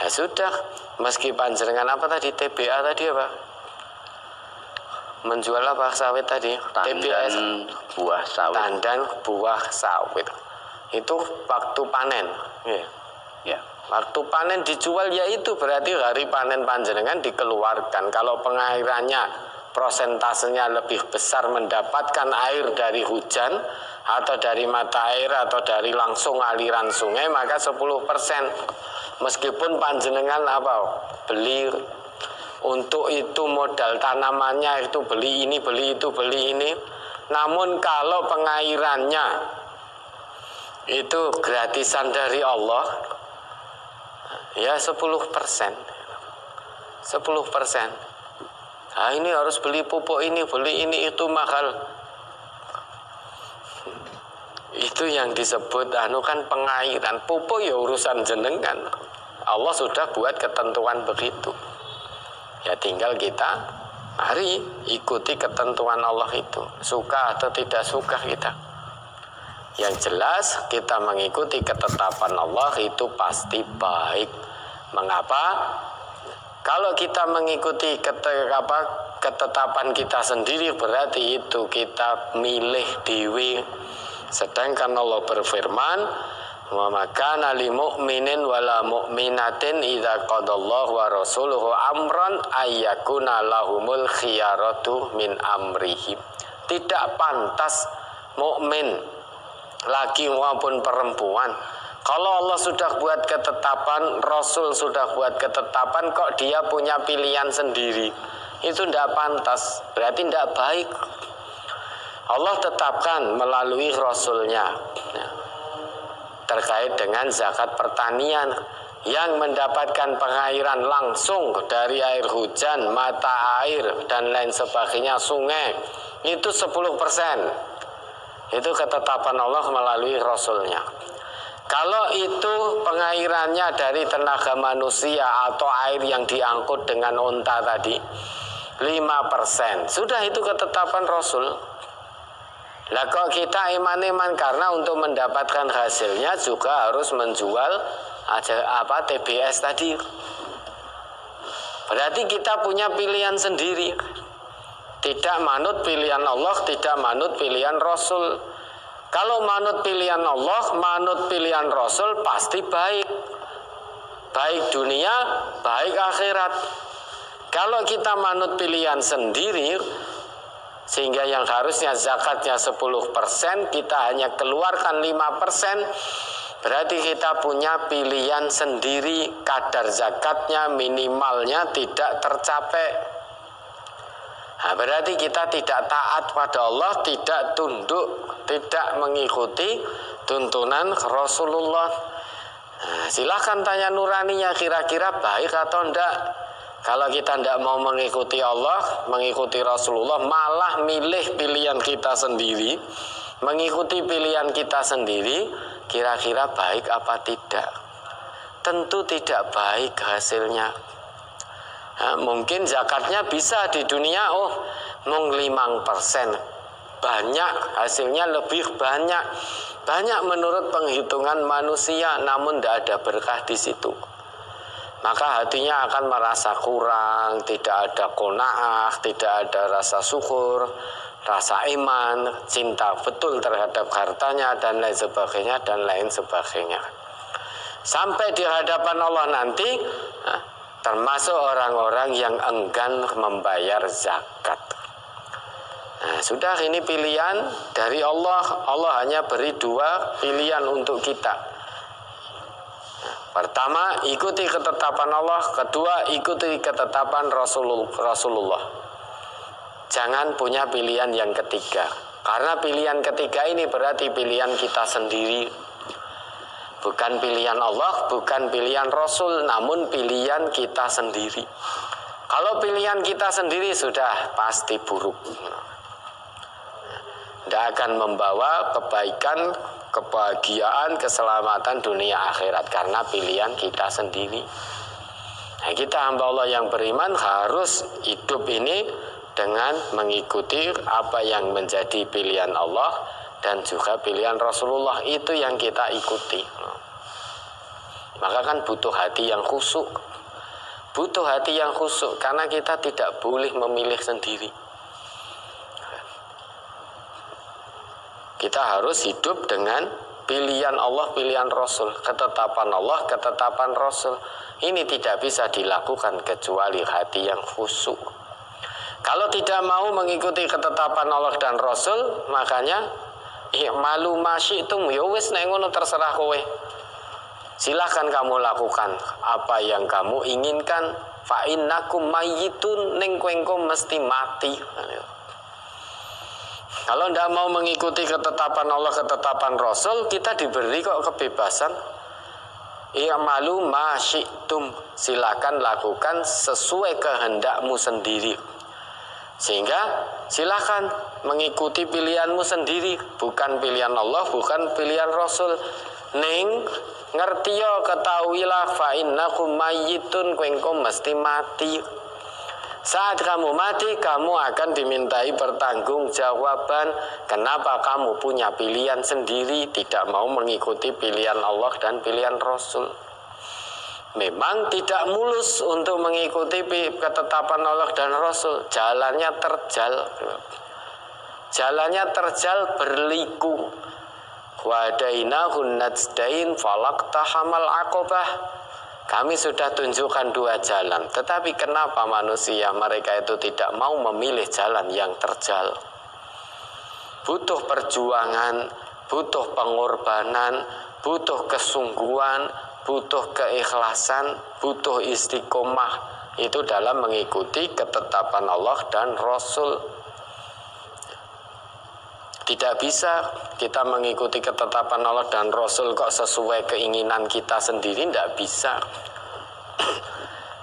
Ya sudah, meski panjenengan apa tadi, TBA tadi apa? Menjual apa sawit tadi? Tandan buah sawit. Tandan buah sawit. Itu waktu panen. Ya. Ya. Waktu panen dijual, yaitu berarti hari panen panjenengan dikeluarkan. Kalau pengairannya prosentasenya lebih besar mendapatkan air dari hujan atau dari mata air atau dari langsung aliran sungai, maka 10%. Meskipun panjenengan apa? Beli untuk itu modal tanamannya, itu beli ini, beli itu, beli ini. Namun kalau pengairannya itu gratisan dari Allah, ya 10%. 10%. Nah, ini harus beli pupuk ini, beli ini, itu mahal. Itu yang disebut kan pengairan. Pupuk ya urusan jenengan. Allah sudah buat ketentuan begitu. Ya tinggal kita mari ikuti ketentuan Allah itu. Suka atau tidak suka kita. Yang jelas kita mengikuti ketetapan Allah itu pasti baik. Mengapa? Kalau kita mengikuti ketetapan kita sendiri, berarti itu kita milih diri. Sedangkan Allah berfirman, wa makana lil mu'minin wala mu'minatin idza qadallahu wa rasuluhu amran ayyakuna lahumul khiyaratu min amrihim. Tidak pantas mukmin laki maupun perempuan, kalau Allah sudah buat ketetapan, Rasul sudah buat ketetapan, kok dia punya pilihan sendiri, itu tidak pantas, berarti tidak baik. Allah tetapkan melalui Rasulnya terkait dengan zakat pertanian yang mendapatkan pengairan langsung dari air hujan, mata air dan lain sebagainya, sungai, itu 10%. Itu ketetapan Allah melalui Rasulnya. Kalau itu pengairannya dari tenaga manusia atau air yang diangkut dengan unta tadi 5%, sudah itu ketetapan Rasul. Lah kok kita iman-iman, karena untuk mendapatkan hasilnya juga harus menjual TBS tadi. Berarti kita punya pilihan sendiri. Tidak manut pilihan Allah, tidak manut pilihan Rasul. Kalau manut pilihan Allah, manut pilihan Rasul, pasti baik. Baik dunia, baik akhirat. Kalau kita manut pilihan sendiri, sehingga yang harusnya zakatnya 10%, kita hanya keluarkan 5%, berarti kita punya pilihan sendiri, kadar zakatnya minimalnya tidak tercapai. Nah, berarti kita tidak taat pada Allah, tidak tunduk, tidak mengikuti tuntunan Rasulullah. Nah, silahkan tanya nuraninya, kira-kira baik atau enggak. Kalau kita tidak mau mengikuti Allah, mengikuti Rasulullah, malah milih pilihan kita sendiri, mengikuti pilihan kita sendiri, kira-kira baik apa tidak? Tentu tidak baik hasilnya. Nah, mungkin zakatnya bisa di dunia, mung 5%. Banyak, hasilnya lebih banyak. Banyak menurut penghitungan manusia, namun tidak ada berkah di situ. Maka hatinya akan merasa kurang, tidak ada qanaah, tidak ada rasa syukur, rasa iman, cinta betul terhadap hartanya, dan lain sebagainya, dan lain sebagainya. Sampai di hadapan Allah nanti, termasuk orang-orang yang enggan membayar zakat. Nah, sudah, ini pilihan dari Allah. Allah hanya beri 2 pilihan untuk kita. Pertama, ikuti ketetapan Allah. Kedua, ikuti ketetapan Rasulullah. Jangan punya pilihan yang ketiga. Karena pilihan ketiga ini berarti pilihan kita sendiri. Bukan pilihan Allah, bukan pilihan Rasul, namun pilihan kita sendiri. Kalau pilihan kita sendiri sudah pasti buruk. Tidak akan membawa kebaikan, kebahagiaan, keselamatan dunia akhirat, karena pilihan kita sendiri. Nah, kita hamba Allah yang beriman harus hidup ini dengan mengikuti apa yang menjadi pilihan Allah, dan juga pilihan Rasulullah, itu yang kita ikuti. Maka kan butuh hati yang khusyuk. Butuh hati yang khusyuk karena kita tidak boleh memilih sendiri. Kita harus hidup dengan pilihan Allah, pilihan Rasul, ketetapan Allah, ketetapan Rasul. Ini tidak bisa dilakukan kecuali hati yang khusyuk. Kalau tidak mau mengikuti ketetapan Allah dan Rasul, makanya i'malu ma syi'tum, ya wis nek ngono terserah kowe. Silahkan kamu lakukan apa yang kamu inginkan. Fa innakum mayyitun, ning kowe mesti mati. Kalau tidak mau mengikuti ketetapan Allah, ketetapan Rasul, kita diberi kok kebebasan. I'malu ma syi'tum, silakan lakukan sesuai kehendakmu sendiri. Sehingga silakan mengikuti pilihanmu sendiri, bukan pilihan Allah, bukan pilihan Rasul. Ning ngertiyo ketahuilah fa innakum mayyitun, kowe mesti mati. Saat kamu mati, kamu akan dimintai pertanggungjawaban. Kenapa kamu punya pilihan sendiri, tidak mau mengikuti pilihan Allah dan pilihan Rasul? Memang tidak mulus untuk mengikuti ketetapan Allah dan Rasul. Jalannya terjal. Jalannya terjal, berliku. Wadainahun najdain falaqtahamal aqobah. Kami sudah tunjukkan dua jalan. Tetapi kenapa manusia mereka itu tidak mau memilih jalan yang terjal? Butuh perjuangan, butuh pengorbanan, butuh kesungguhan, butuh keikhlasan, butuh istiqomah. Itu dalam mengikuti ketetapan Allah dan Rasul. Tidak bisa kita mengikuti ketetapan Allah dan Rasul kok sesuai keinginan kita sendiri, tidak bisa.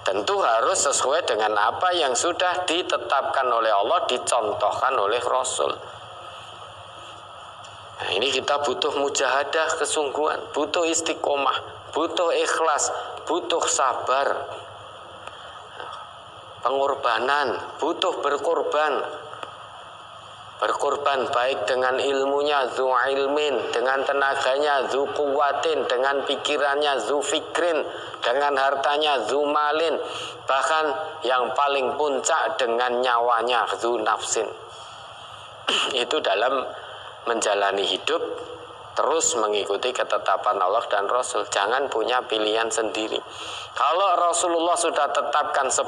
Tentu harus sesuai dengan apa yang sudah ditetapkan oleh Allah, dicontohkan oleh Rasul. Nah, ini kita butuh mujahadah, kesungguhan, butuh istiqomah, butuh ikhlas, butuh sabar, pengorbanan, butuh berkorban. Berkorban baik dengan ilmunya zu ilmin, dengan tenaganya zu kuwatin, dengan pikirannya zu fikrin, dengan hartanya zu malin, bahkan yang paling puncak dengan nyawanya zu nafsin. Itu dalam menjalani hidup, terus mengikuti ketetapan Allah dan Rasul. Jangan punya pilihan sendiri. Kalau Rasulullah sudah tetapkan 10%,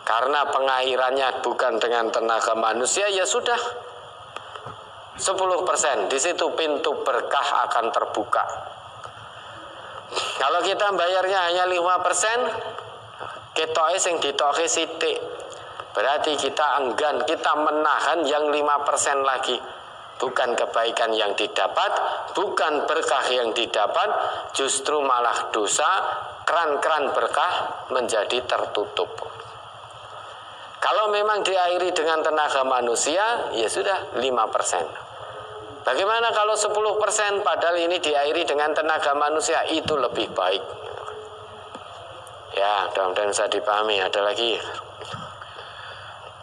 karena pengairannya bukan dengan tenaga manusia, ya sudah 10%. Di situ pintu berkah akan terbuka. Kalau kita bayarnya hanya 5%, ketoke sing ditoke sithik. Berarti kita enggan, kita menahan yang 5% lagi. Bukan kebaikan yang didapat, bukan berkah yang didapat, justru malah dosa, keran-keran berkah menjadi tertutup. Kalau memang diairi dengan tenaga manusia, ya sudah 5%. Bagaimana kalau 10% padahal ini diairi dengan tenaga manusia, itu lebih baik. Ya, mudah-mudahan bisa dipahami. Ada lagi?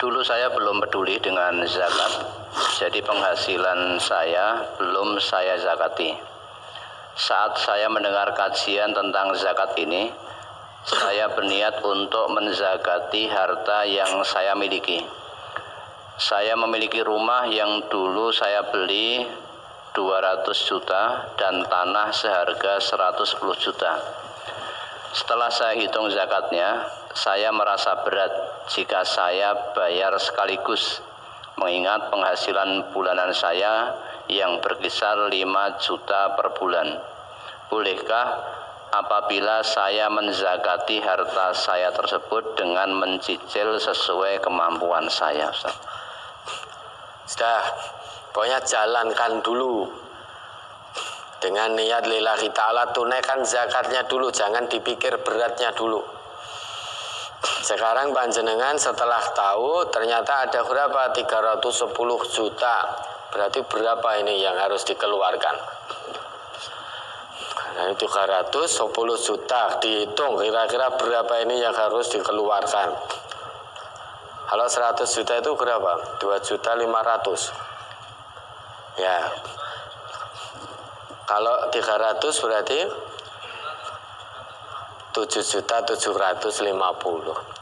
Dulu saya belum peduli dengan zakat, jadi penghasilan saya belum saya zakati. Saat saya mendengar kajian tentang zakat ini, saya berniat untuk menzakati harta yang saya miliki. Saya memiliki rumah yang dulu saya beli 200 juta dan tanah seharga 110 juta. Setelah saya hitung zakatnya, saya merasa berat jika saya bayar sekaligus, mengingat penghasilan bulanan saya yang berkisar 5 juta per bulan. Bolehkah apabila saya menzakati harta saya tersebut dengan mencicil sesuai kemampuan saya, Ustaz? Sudah, pokoknya jalankan dulu dengan niat lillahi ta'ala, tunaikan zakatnya dulu, jangan dipikir beratnya dulu. Sekarang panjenengan setelah tahu ternyata ada berapa? 310 juta. Berarti berapa ini yang harus dikeluarkan? Nah, 310 juta dihitung kira-kira berapa ini yang harus dikeluarkan. Kalau 100 juta itu berapa? 2.500.000. Ya. Kalau 300 berarti 7.750.000.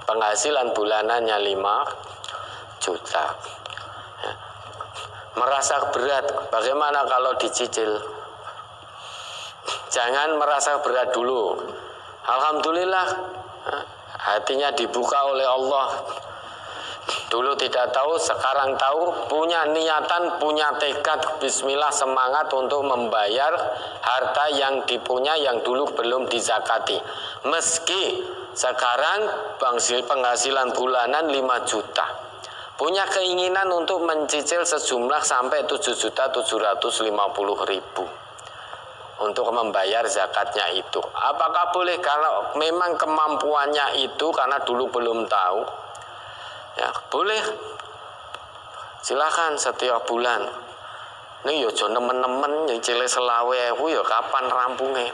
Penghasilan bulanannya 5 juta. Ya. Merasa berat, bagaimana kalau dicicil? Jangan merasa berat dulu. Alhamdulillah, hatinya dibuka oleh Allah. Dulu tidak tahu, sekarang tahu, punya niatan, punya tekad, bismillah, semangat untuk membayar harta yang dipunya yang dulu belum dizakati. Meski sekarang penghasilan bulanan 5 juta. Punya keinginan untuk mencicil sejumlah sampai 7.750.000 untuk membayar zakatnya itu. Apakah boleh? Kalau memang kemampuannya itu karena dulu belum tahu, ya boleh. Silakan setiap bulan. Ini yo nemen-nemen nyicil 20.000 yo kapan rampungnya?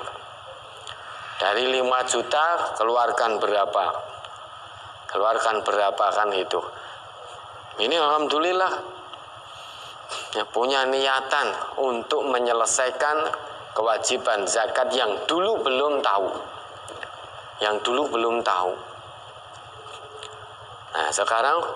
Dari 5 juta keluarkan berapa? Keluarkan berapa kan itu. Ini alhamdulillah ya, punya niatan untuk menyelesaikan kewajiban zakat yang dulu belum tahu. Yang dulu belum tahu. Nah, sekarang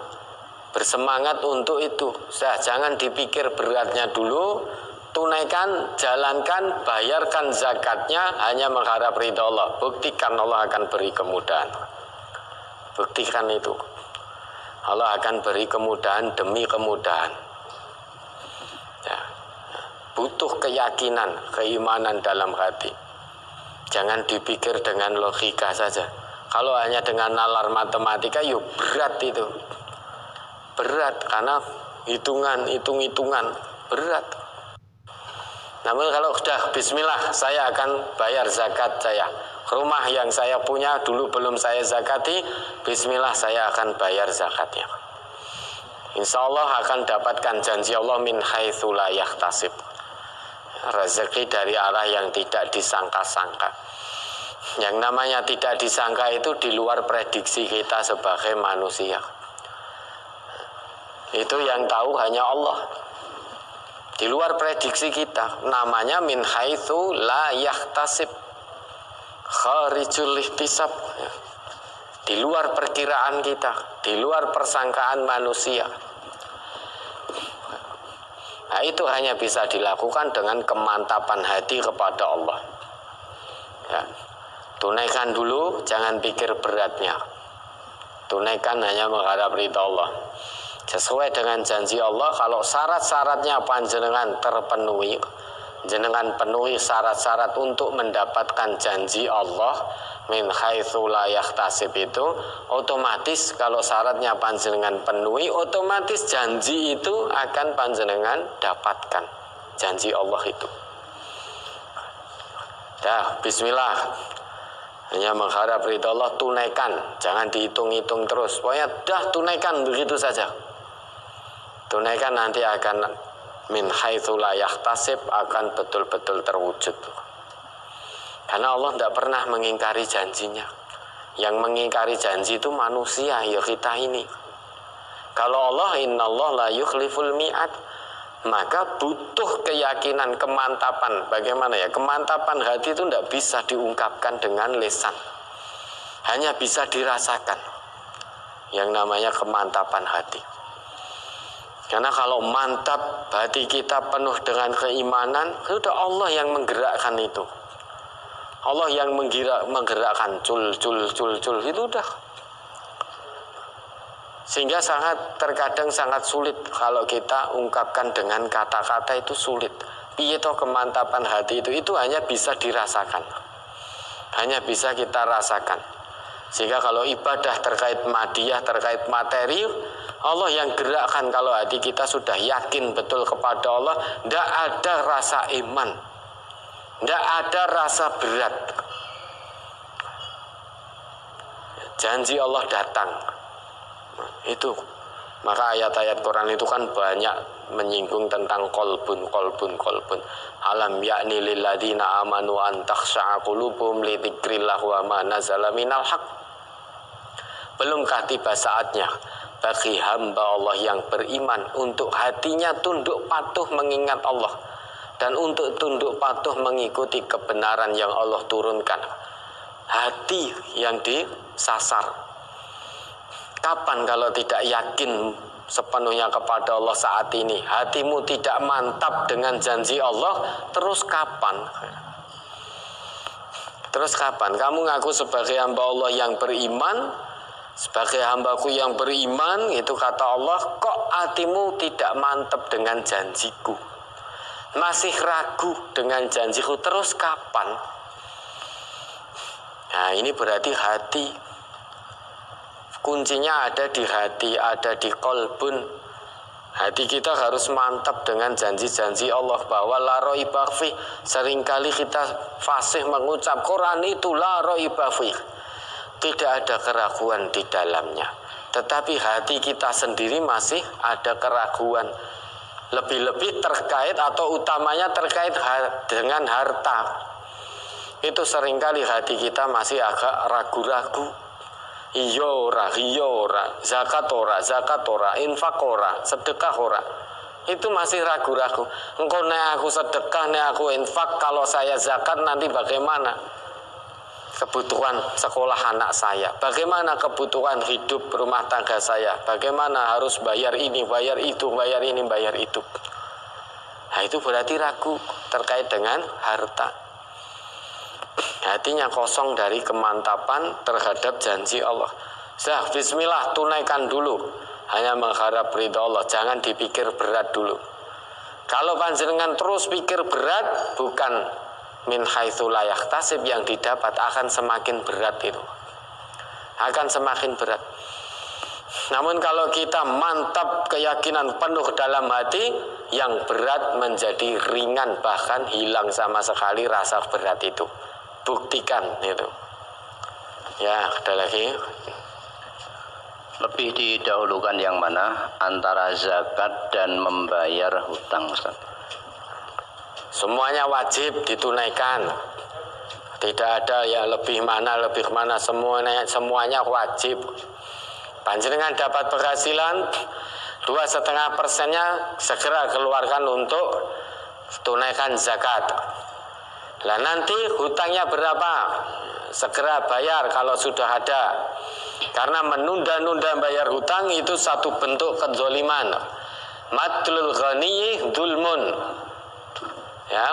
bersemangat untuk itu. Jangan dipikir beratnya dulu, tunaikan, jalankan, bayarkan zakatnya hanya mengharap ridha Allah. Buktikan Allah akan beri kemudahan. Buktikan itu. Allah akan beri kemudahan demi kemudahan. Ya. Butuh keyakinan, keimanan dalam hati. Jangan dipikir dengan logika saja. Kalau hanya dengan nalar matematika, yuk berat itu. Berat karena hitung-hitungan berat. Namun kalau sudah bismillah, saya akan bayar zakat saya. Rumah yang saya punya dulu belum saya zakati, bismillah saya akan bayar zakatnya. Insya Allah akan dapatkan janji Allah min haitsu la yahtasib. Rezeki dari arah yang tidak disangka-sangka. Yang namanya tidak disangka itu di luar prediksi kita sebagai manusia. Itu yang tahu hanya Allah. Di luar prediksi kita, namanya min haitsu la yahtasib. Kharijul ihtisab. Di luar perkiraan kita, di luar persangkaan manusia. Nah, itu hanya bisa dilakukan dengan kemantapan hati kepada Allah. Ya. Tunaikan dulu, jangan pikir beratnya. Tunaikan hanya mengharap ridha Allah. Sesuai dengan janji Allah, kalau syarat-syaratnya panjenengan terpenuhi, jenengan penuhi syarat-syarat untuk mendapatkan janji Allah min haitsu la yahtasib itu, otomatis kalau syaratnya panjenengan penuhi, otomatis janji itu akan panjenengan dapatkan. Janji Allah itu. Dah, bismillah. Hanya mengharap ridha Allah, tunaikan. Jangan dihitung-hitung terus. Pokoknya dah tunaikan begitu saja. Tunaikan, nanti akan min haitsu la yahtasib, akan betul-betul terwujud. Karena Allah tidak pernah mengingkari janjinya. Yang mengingkari janji itu manusia, ya kita ini. Kalau Allah, innallaha la yukhliful mi'ad, maka butuh keyakinan, kemantapan. Bagaimana ya? Kemantapan hati itu tidak bisa diungkapkan dengan lisan. Hanya bisa dirasakan. Yang namanya kemantapan hati. Karena kalau mantap hati kita penuh dengan keimanan, sudah Allah yang menggerakkan itu. Allah yang menggerakkan cul itu udah. Sehingga terkadang sangat sulit kalau kita ungkapkan dengan kata-kata, itu sulit. Piye toh kemantapan hati itu hanya bisa dirasakan. Hanya bisa kita rasakan. Sehingga kalau ibadah terkait madiyah, terkait materi, Allah yang gerakkan. Kalau hati kita sudah yakin betul kepada Allah, tidak ada rasa iman, tidak ada rasa berat. Janji Allah datang. Itu. Maka ayat-ayat Quran itu kan banyak menyinggung tentang kolbun. Alam ya'ni lilladzina amanu an takhsha'a qulubuhum li dzikrillah wa ma nazala minal haq. Belumkah tiba saatnya bagi hamba Allah yang beriman untuk hatinya tunduk patuh mengingat Allah dan untuk tunduk patuh mengikuti kebenaran yang Allah turunkan. Hati yang disasar. Kapan kalau tidak yakin sepenuhnya kepada Allah saat ini? Hatimu tidak mantap dengan janji Allah, terus kapan? Terus kapan? Kamu ngaku sebagai hamba Allah yang beriman, sebagai hambaku yang beriman, itu kata Allah, kok hatimu tidak mantap dengan janjiku? Masih ragu dengan janjiku, terus kapan? Nah, ini berarti hati. Kuncinya ada di hati, ada di qalbun. Hati kita harus mantap dengan janji-janji Allah bahwa la raiba fi. Seringkali kita fasih mengucap Quran itu la raiba fi. Tidak ada keraguan di dalamnya. Tetapi hati kita sendiri masih ada keraguan. Lebih-lebih terkait atau utamanya terkait dengan harta. Itu seringkali hati kita masih agak ragu-ragu. Iya ora, zakat ora, infak ora, sedekah ora. Itu masih ragu-ragu. Engkau nek aku sedekah, nek aku infak, kalau saya zakat nanti bagaimana? Kebutuhan sekolah anak saya, bagaimana kebutuhan hidup rumah tangga saya, bagaimana harus bayar ini, bayar itu, bayar ini, bayar itu. Nah, itu berarti ragu terkait dengan harta. Hatinya kosong dari kemantapan terhadap janji Allah. Bismillah, tunaikan dulu. Hanya mengharap ridha Allah, jangan dipikir berat dulu. Kalau panjenengan terus pikir berat, bukan min haitsu la yahtasib yang didapat, akan semakin berat itu. Akan semakin berat. Namun kalau kita mantap keyakinan penuh dalam hati, yang berat menjadi ringan, bahkan hilang sama sekali rasa berat itu. Buktikan itu. Ya, ada lagi. Lebih didahulukan yang mana antara zakat dan membayar hutang, Ustaz? Semuanya wajib ditunaikan. Tidak ada ya lebih mana, semuanya wajib. Panjenengan dapat penghasilan 2,5%-nya segera keluarkan untuk tunaikan zakat. Lah nanti hutangnya berapa? Segera bayar kalau sudah ada. Karena menunda-nunda bayar hutang itu satu bentuk kezaliman. Matlul ghaniyyi dzulmun. Ya,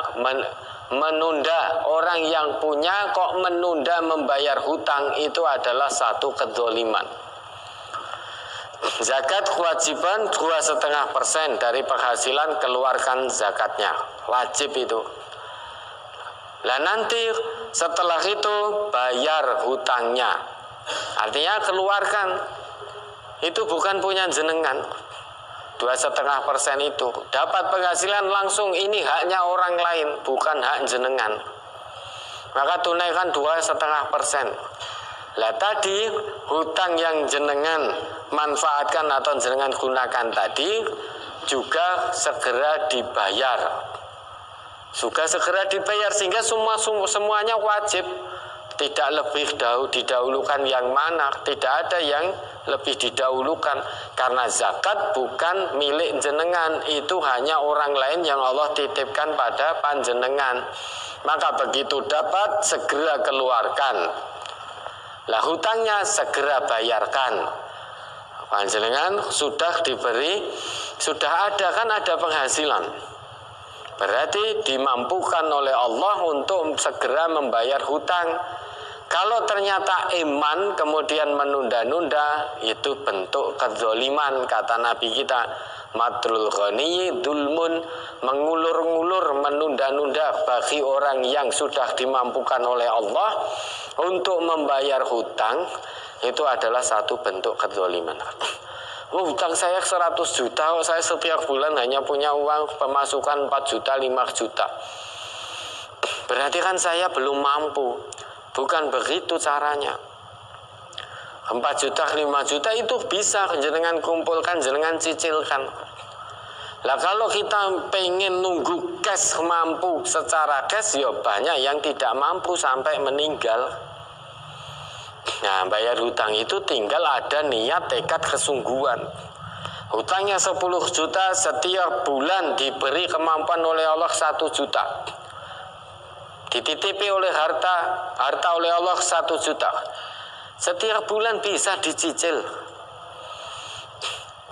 menunda, orang yang punya kok menunda membayar hutang, itu adalah satu kezaliman. Zakat kewajiban 2,5% dari penghasilan, keluarkan zakatnya. Wajib itu. Lah nanti setelah itu bayar hutangnya. Artinya keluarkan. Itu bukan punya jenengan. 2,5% itu dapat penghasilan langsung, ini haknya orang lain, bukan hak jenengan. Maka tunaikan 2,5%. Lah tadi hutang yang jenengan manfaatkan atau jenengan gunakan tadi juga segera dibayar. Juga segera dibayar sehingga semuanya wajib. Tidak lebih didahulukan yang mana, tidak ada yang lebih didahulukan, karena zakat bukan milik jenengan, itu hanya orang lain yang Allah titipkan pada panjenengan. Maka begitu dapat segera keluarkan. Lah hutangnya segera bayarkan. Panjenengan sudah diberi, sudah ada, kan ada penghasilan. Berarti dimampukan oleh Allah untuk segera membayar hutang. Kalau ternyata iman kemudian menunda-nunda, itu bentuk kezaliman, kata Nabi kita. Matrul ghaniyyi dzulmun, mengulur-ngulur, menunda-nunda bagi orang yang sudah dimampukan oleh Allah untuk membayar hutang, itu adalah satu bentuk kezaliman. Hutang saya 100 juta, saya setiap bulan hanya punya uang pemasukan 4 juta, 5 juta. Berarti kan saya belum mampu. Bukan begitu caranya. 4 juta, 5 juta itu bisa jenengan kumpulkan, jenengan cicilkan. Lah kalau kita pengen nunggu cash, mampu secara cash, ya banyak yang tidak mampu sampai meninggal. Nah, bayar hutang itu tinggal ada niat, tekad, kesungguhan. Hutangnya 10 juta, setiap bulan diberi kemampuan oleh Allah 1 juta. Dititipi oleh harta oleh Allah 1 juta. Setiap bulan bisa dicicil.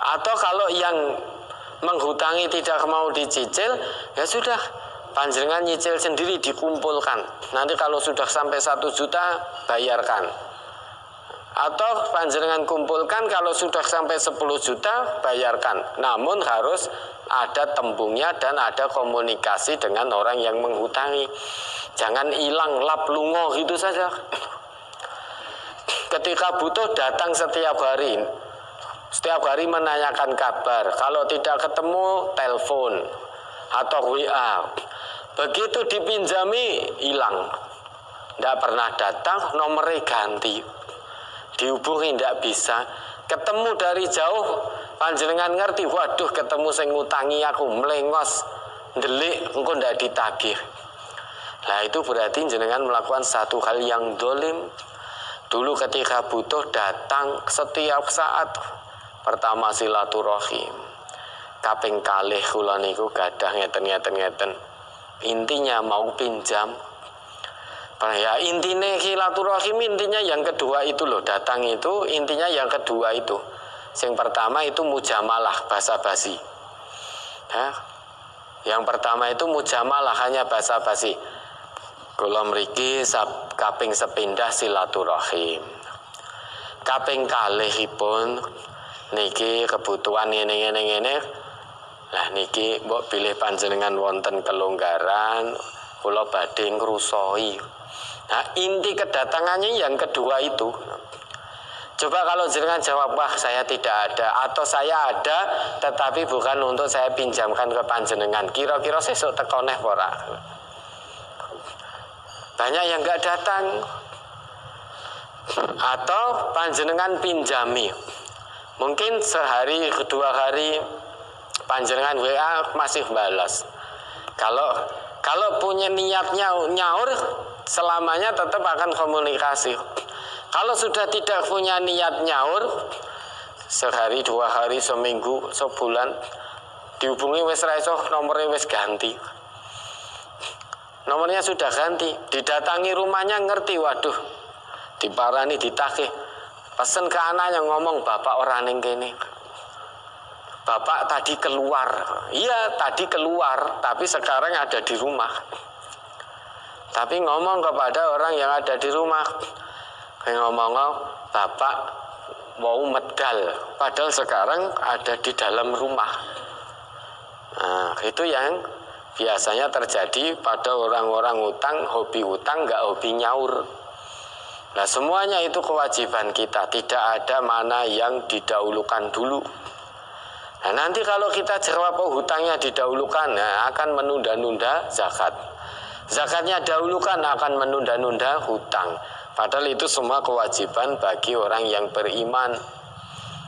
Atau kalau yang menghutangi tidak mau dicicil, ya sudah, panjenengan nyicil sendiri, dikumpulkan. Nanti kalau sudah sampai 1 juta, bayarkan. Atau panjenengan kumpulkan, kalau sudah sampai 10 juta, bayarkan. Namun harus ada tembungnya dan ada komunikasi dengan orang yang menghutangi. Jangan hilang, lap lungo gitu saja. Ketika butuh, datang setiap hari. Setiap hari menanyakan kabar. Kalau tidak ketemu, telepon atau WA. Begitu dipinjami, hilang. Tidak pernah datang, nomornya ganti. Dihubungi tidak bisa. Ketemu dari jauh, panjenengan ngerti, waduh ketemu sing ngutangi aku, melengos, delik, engkau tidak ditagih. Nah itu berarti jenengan melakukan satu hal yang dolim. Dulu ketika butuh, datang setiap saat. Pertama silaturahim, kaping kalih kula niku gadah ngeten. Intinya mau pinjam. Ya intinya silaturahim, intinya yang kedua itu loh, datang itu intinya yang kedua itu. Yang pertama itu mujamalah, basa-basi. Ya. Yang pertama itu mujamalah, hanya basa-basi. Kula mriki kaping sepindah silaturahim. Kaping kalihipun niki kebutuhan ngene. Lah niki mbok bilih panjenengan wonten kelonggaran, kula badhe ngrusoi. Nah, inti kedatangannya yang kedua itu. Coba kalau jenengan jawab, wah saya tidak ada, atau saya ada tetapi bukan untuk saya pinjamkan ke panjenengan. Kira-kira sesuk teko neh ora? Banyak yang enggak datang. Atau panjenengan pinjami. Mungkin sehari, 2 hari panjenengan WA masih balas. Kalau punya niatnya nyaur, selamanya tetap akan komunikasi. Kalau sudah tidak punya niat nyaur, sehari, 2 hari, seminggu, sebulan, dihubungi wis ra iso, nomornya wis ganti. Nomornya sudah ganti, didatangi rumahnya ngerti, waduh, diparani, ditagih. Pesen ke anaknya, ngomong, bapak orang ning kene. Bapak tadi keluar. Iya, tadi keluar, tapi sekarang ada di rumah. Tapi ngomong kepada orang yang ada di rumah, ngomong, bapak mau medal, padahal sekarang ada di dalam rumah. Nah, itu yang biasanya terjadi pada orang-orang utang, hobi utang, nggak hobi nyaur. Nah, semuanya itu kewajiban kita, tidak ada mana yang didahulukan dulu. Nah, nanti kalau kita jawab hutangnya didahulukan, nah, akan menunda-nunda zakat. Zakatnya dahulukan akan menunda-nunda hutang. Padahal itu semua kewajiban bagi orang yang beriman.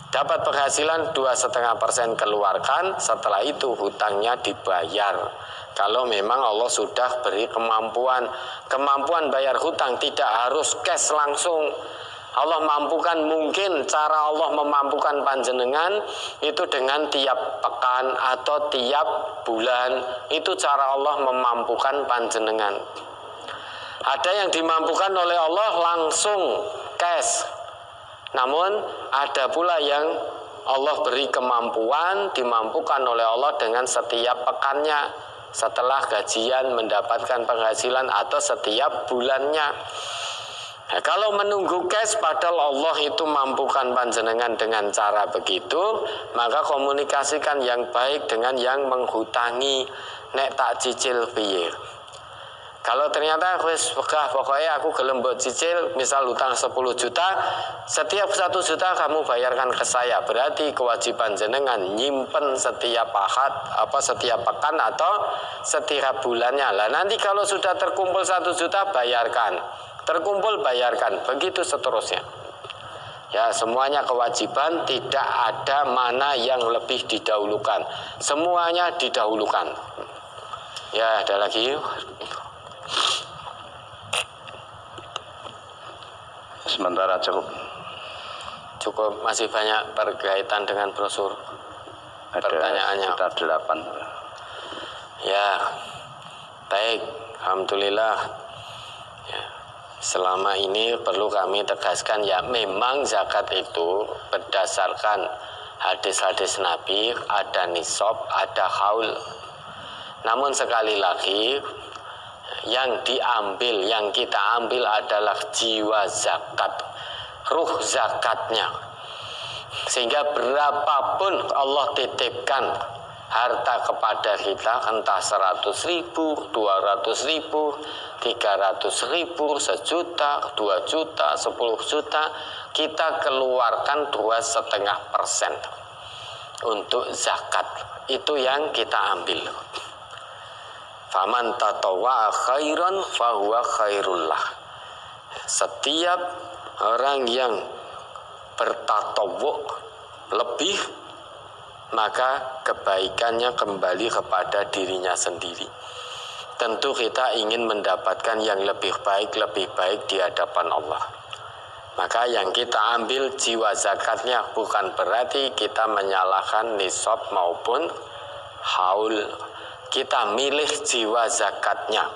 Dapat penghasilan 2,5% keluarkan, setelah itu hutangnya dibayar. Kalau memang Allah sudah beri kemampuan bayar hutang, tidak harus cash langsung. Allah mampukan, mungkin cara Allah memampukan panjenengan itu dengan tiap pekan atau tiap bulan. Itu cara Allah memampukan panjenengan. Ada yang dimampukan oleh Allah langsung cash. Namun ada pula yang Allah beri kemampuan, dimampukan oleh Allah dengan setiap pekannya, setelah gajian mendapatkan penghasilan, atau setiap bulannya. Nah, kalau menunggu cash padahal Allah itu mampukan panjenengan dengan cara begitu, maka komunikasikan yang baik dengan yang menghutangi. Nek tak cicil piye? Kalau ternyata wis pokoknya aku gelem mbok cicil, misal utang 10 juta, setiap 1 juta kamu bayarkan ke saya. Berarti kewajiban jenengan nyimpen setiap setiap pekan atau setiap bulannya. Lah nanti kalau sudah terkumpul 1 juta bayarkan. Terkumpul bayarkan, begitu seterusnya. Ya, semuanya kewajiban, tidak ada mana yang lebih didahulukan. Semuanya didahulukan. Ya, ada lagi. Sementara cukup. Cukup, masih banyak berkaitan dengan brosur. Ada Pertanyaannya. sekitar 8. Ya, baik, alhamdulillah. Ya, selama ini perlu kami tegaskan ya, memang zakat itu berdasarkan hadis-hadis Nabi, ada nisab, ada haul. Namun sekali lagi, yang diambil, yang kita ambil adalah jiwa zakat, ruh zakatnya. Sehingga berapapun Allah titipkan harta kepada kita, entah 100.000, 200.000, 300.000, 1 juta, 2 juta, 10 juta, kita keluarkan 2,5% untuk zakat. Itu yang kita ambil. Faman tatawwa'a khairan fahuwa khairullah. Setiap orang yang bertatawwu lebih, maka kebaikannya kembali kepada dirinya sendiri. Tentu kita ingin mendapatkan yang lebih baik di hadapan Allah. Maka yang kita ambil jiwa zakatnya, bukan berarti kita menyalahkan nisab maupun haul. Kita milih jiwa zakatnya,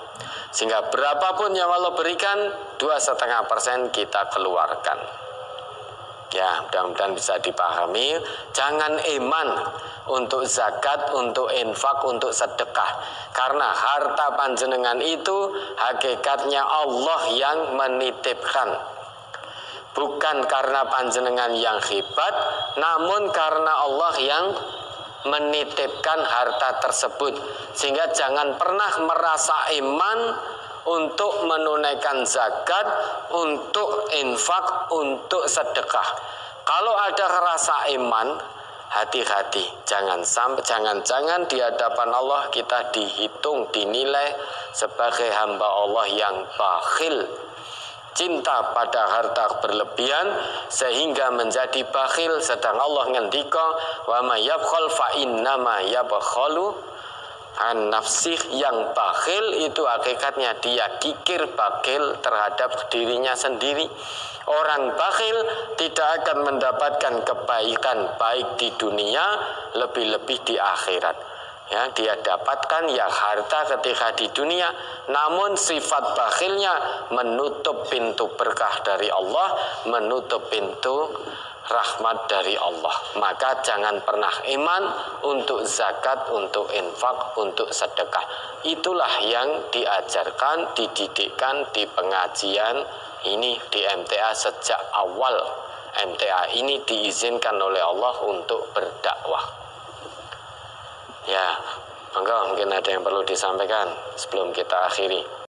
sehingga berapapun yang Allah berikan, 2,5% kita keluarkan. Ya, mudah-mudahan bisa dipahami. Jangan iman untuk zakat, untuk infak, untuk sedekah, karena harta panjenengan itu hakikatnya Allah yang menitipkan. Bukan karena panjenengan yang hebat, namun karena Allah yang menitipkan harta tersebut. Sehingga jangan pernah merasa iman untuk menunaikan zakat, untuk infak, untuk sedekah. Kalau ada rasa iman, hati-hati, jangan-jangan di hadapan Allah kita dihitung, dinilai sebagai hamba Allah yang bakhil, cinta pada harta berlebihan sehingga menjadi bakhil. Sedang Allah ngendika, wa may yabkhal fa innama yabkhalu an nafsih. Yang bakhil itu hakikatnya dia kikir bakhil terhadap dirinya sendiri. Orang bakhil tidak akan mendapatkan kebaikan baik di dunia, lebih-lebih di akhirat. Ya, dia dapatkan ya harta ketika di dunia, namun sifat bakhilnya menutup pintu berkah dari Allah, menutup pintu rahmat dari Allah. Maka jangan pernah iman untuk zakat, untuk infak, untuk sedekah. Itulah yang diajarkan, dididikkan di pengajian ini di MTA sejak awal. MTA ini diizinkan oleh Allah untuk berdakwah. Ya, monggo, mungkin ada yang perlu disampaikan sebelum kita akhiri.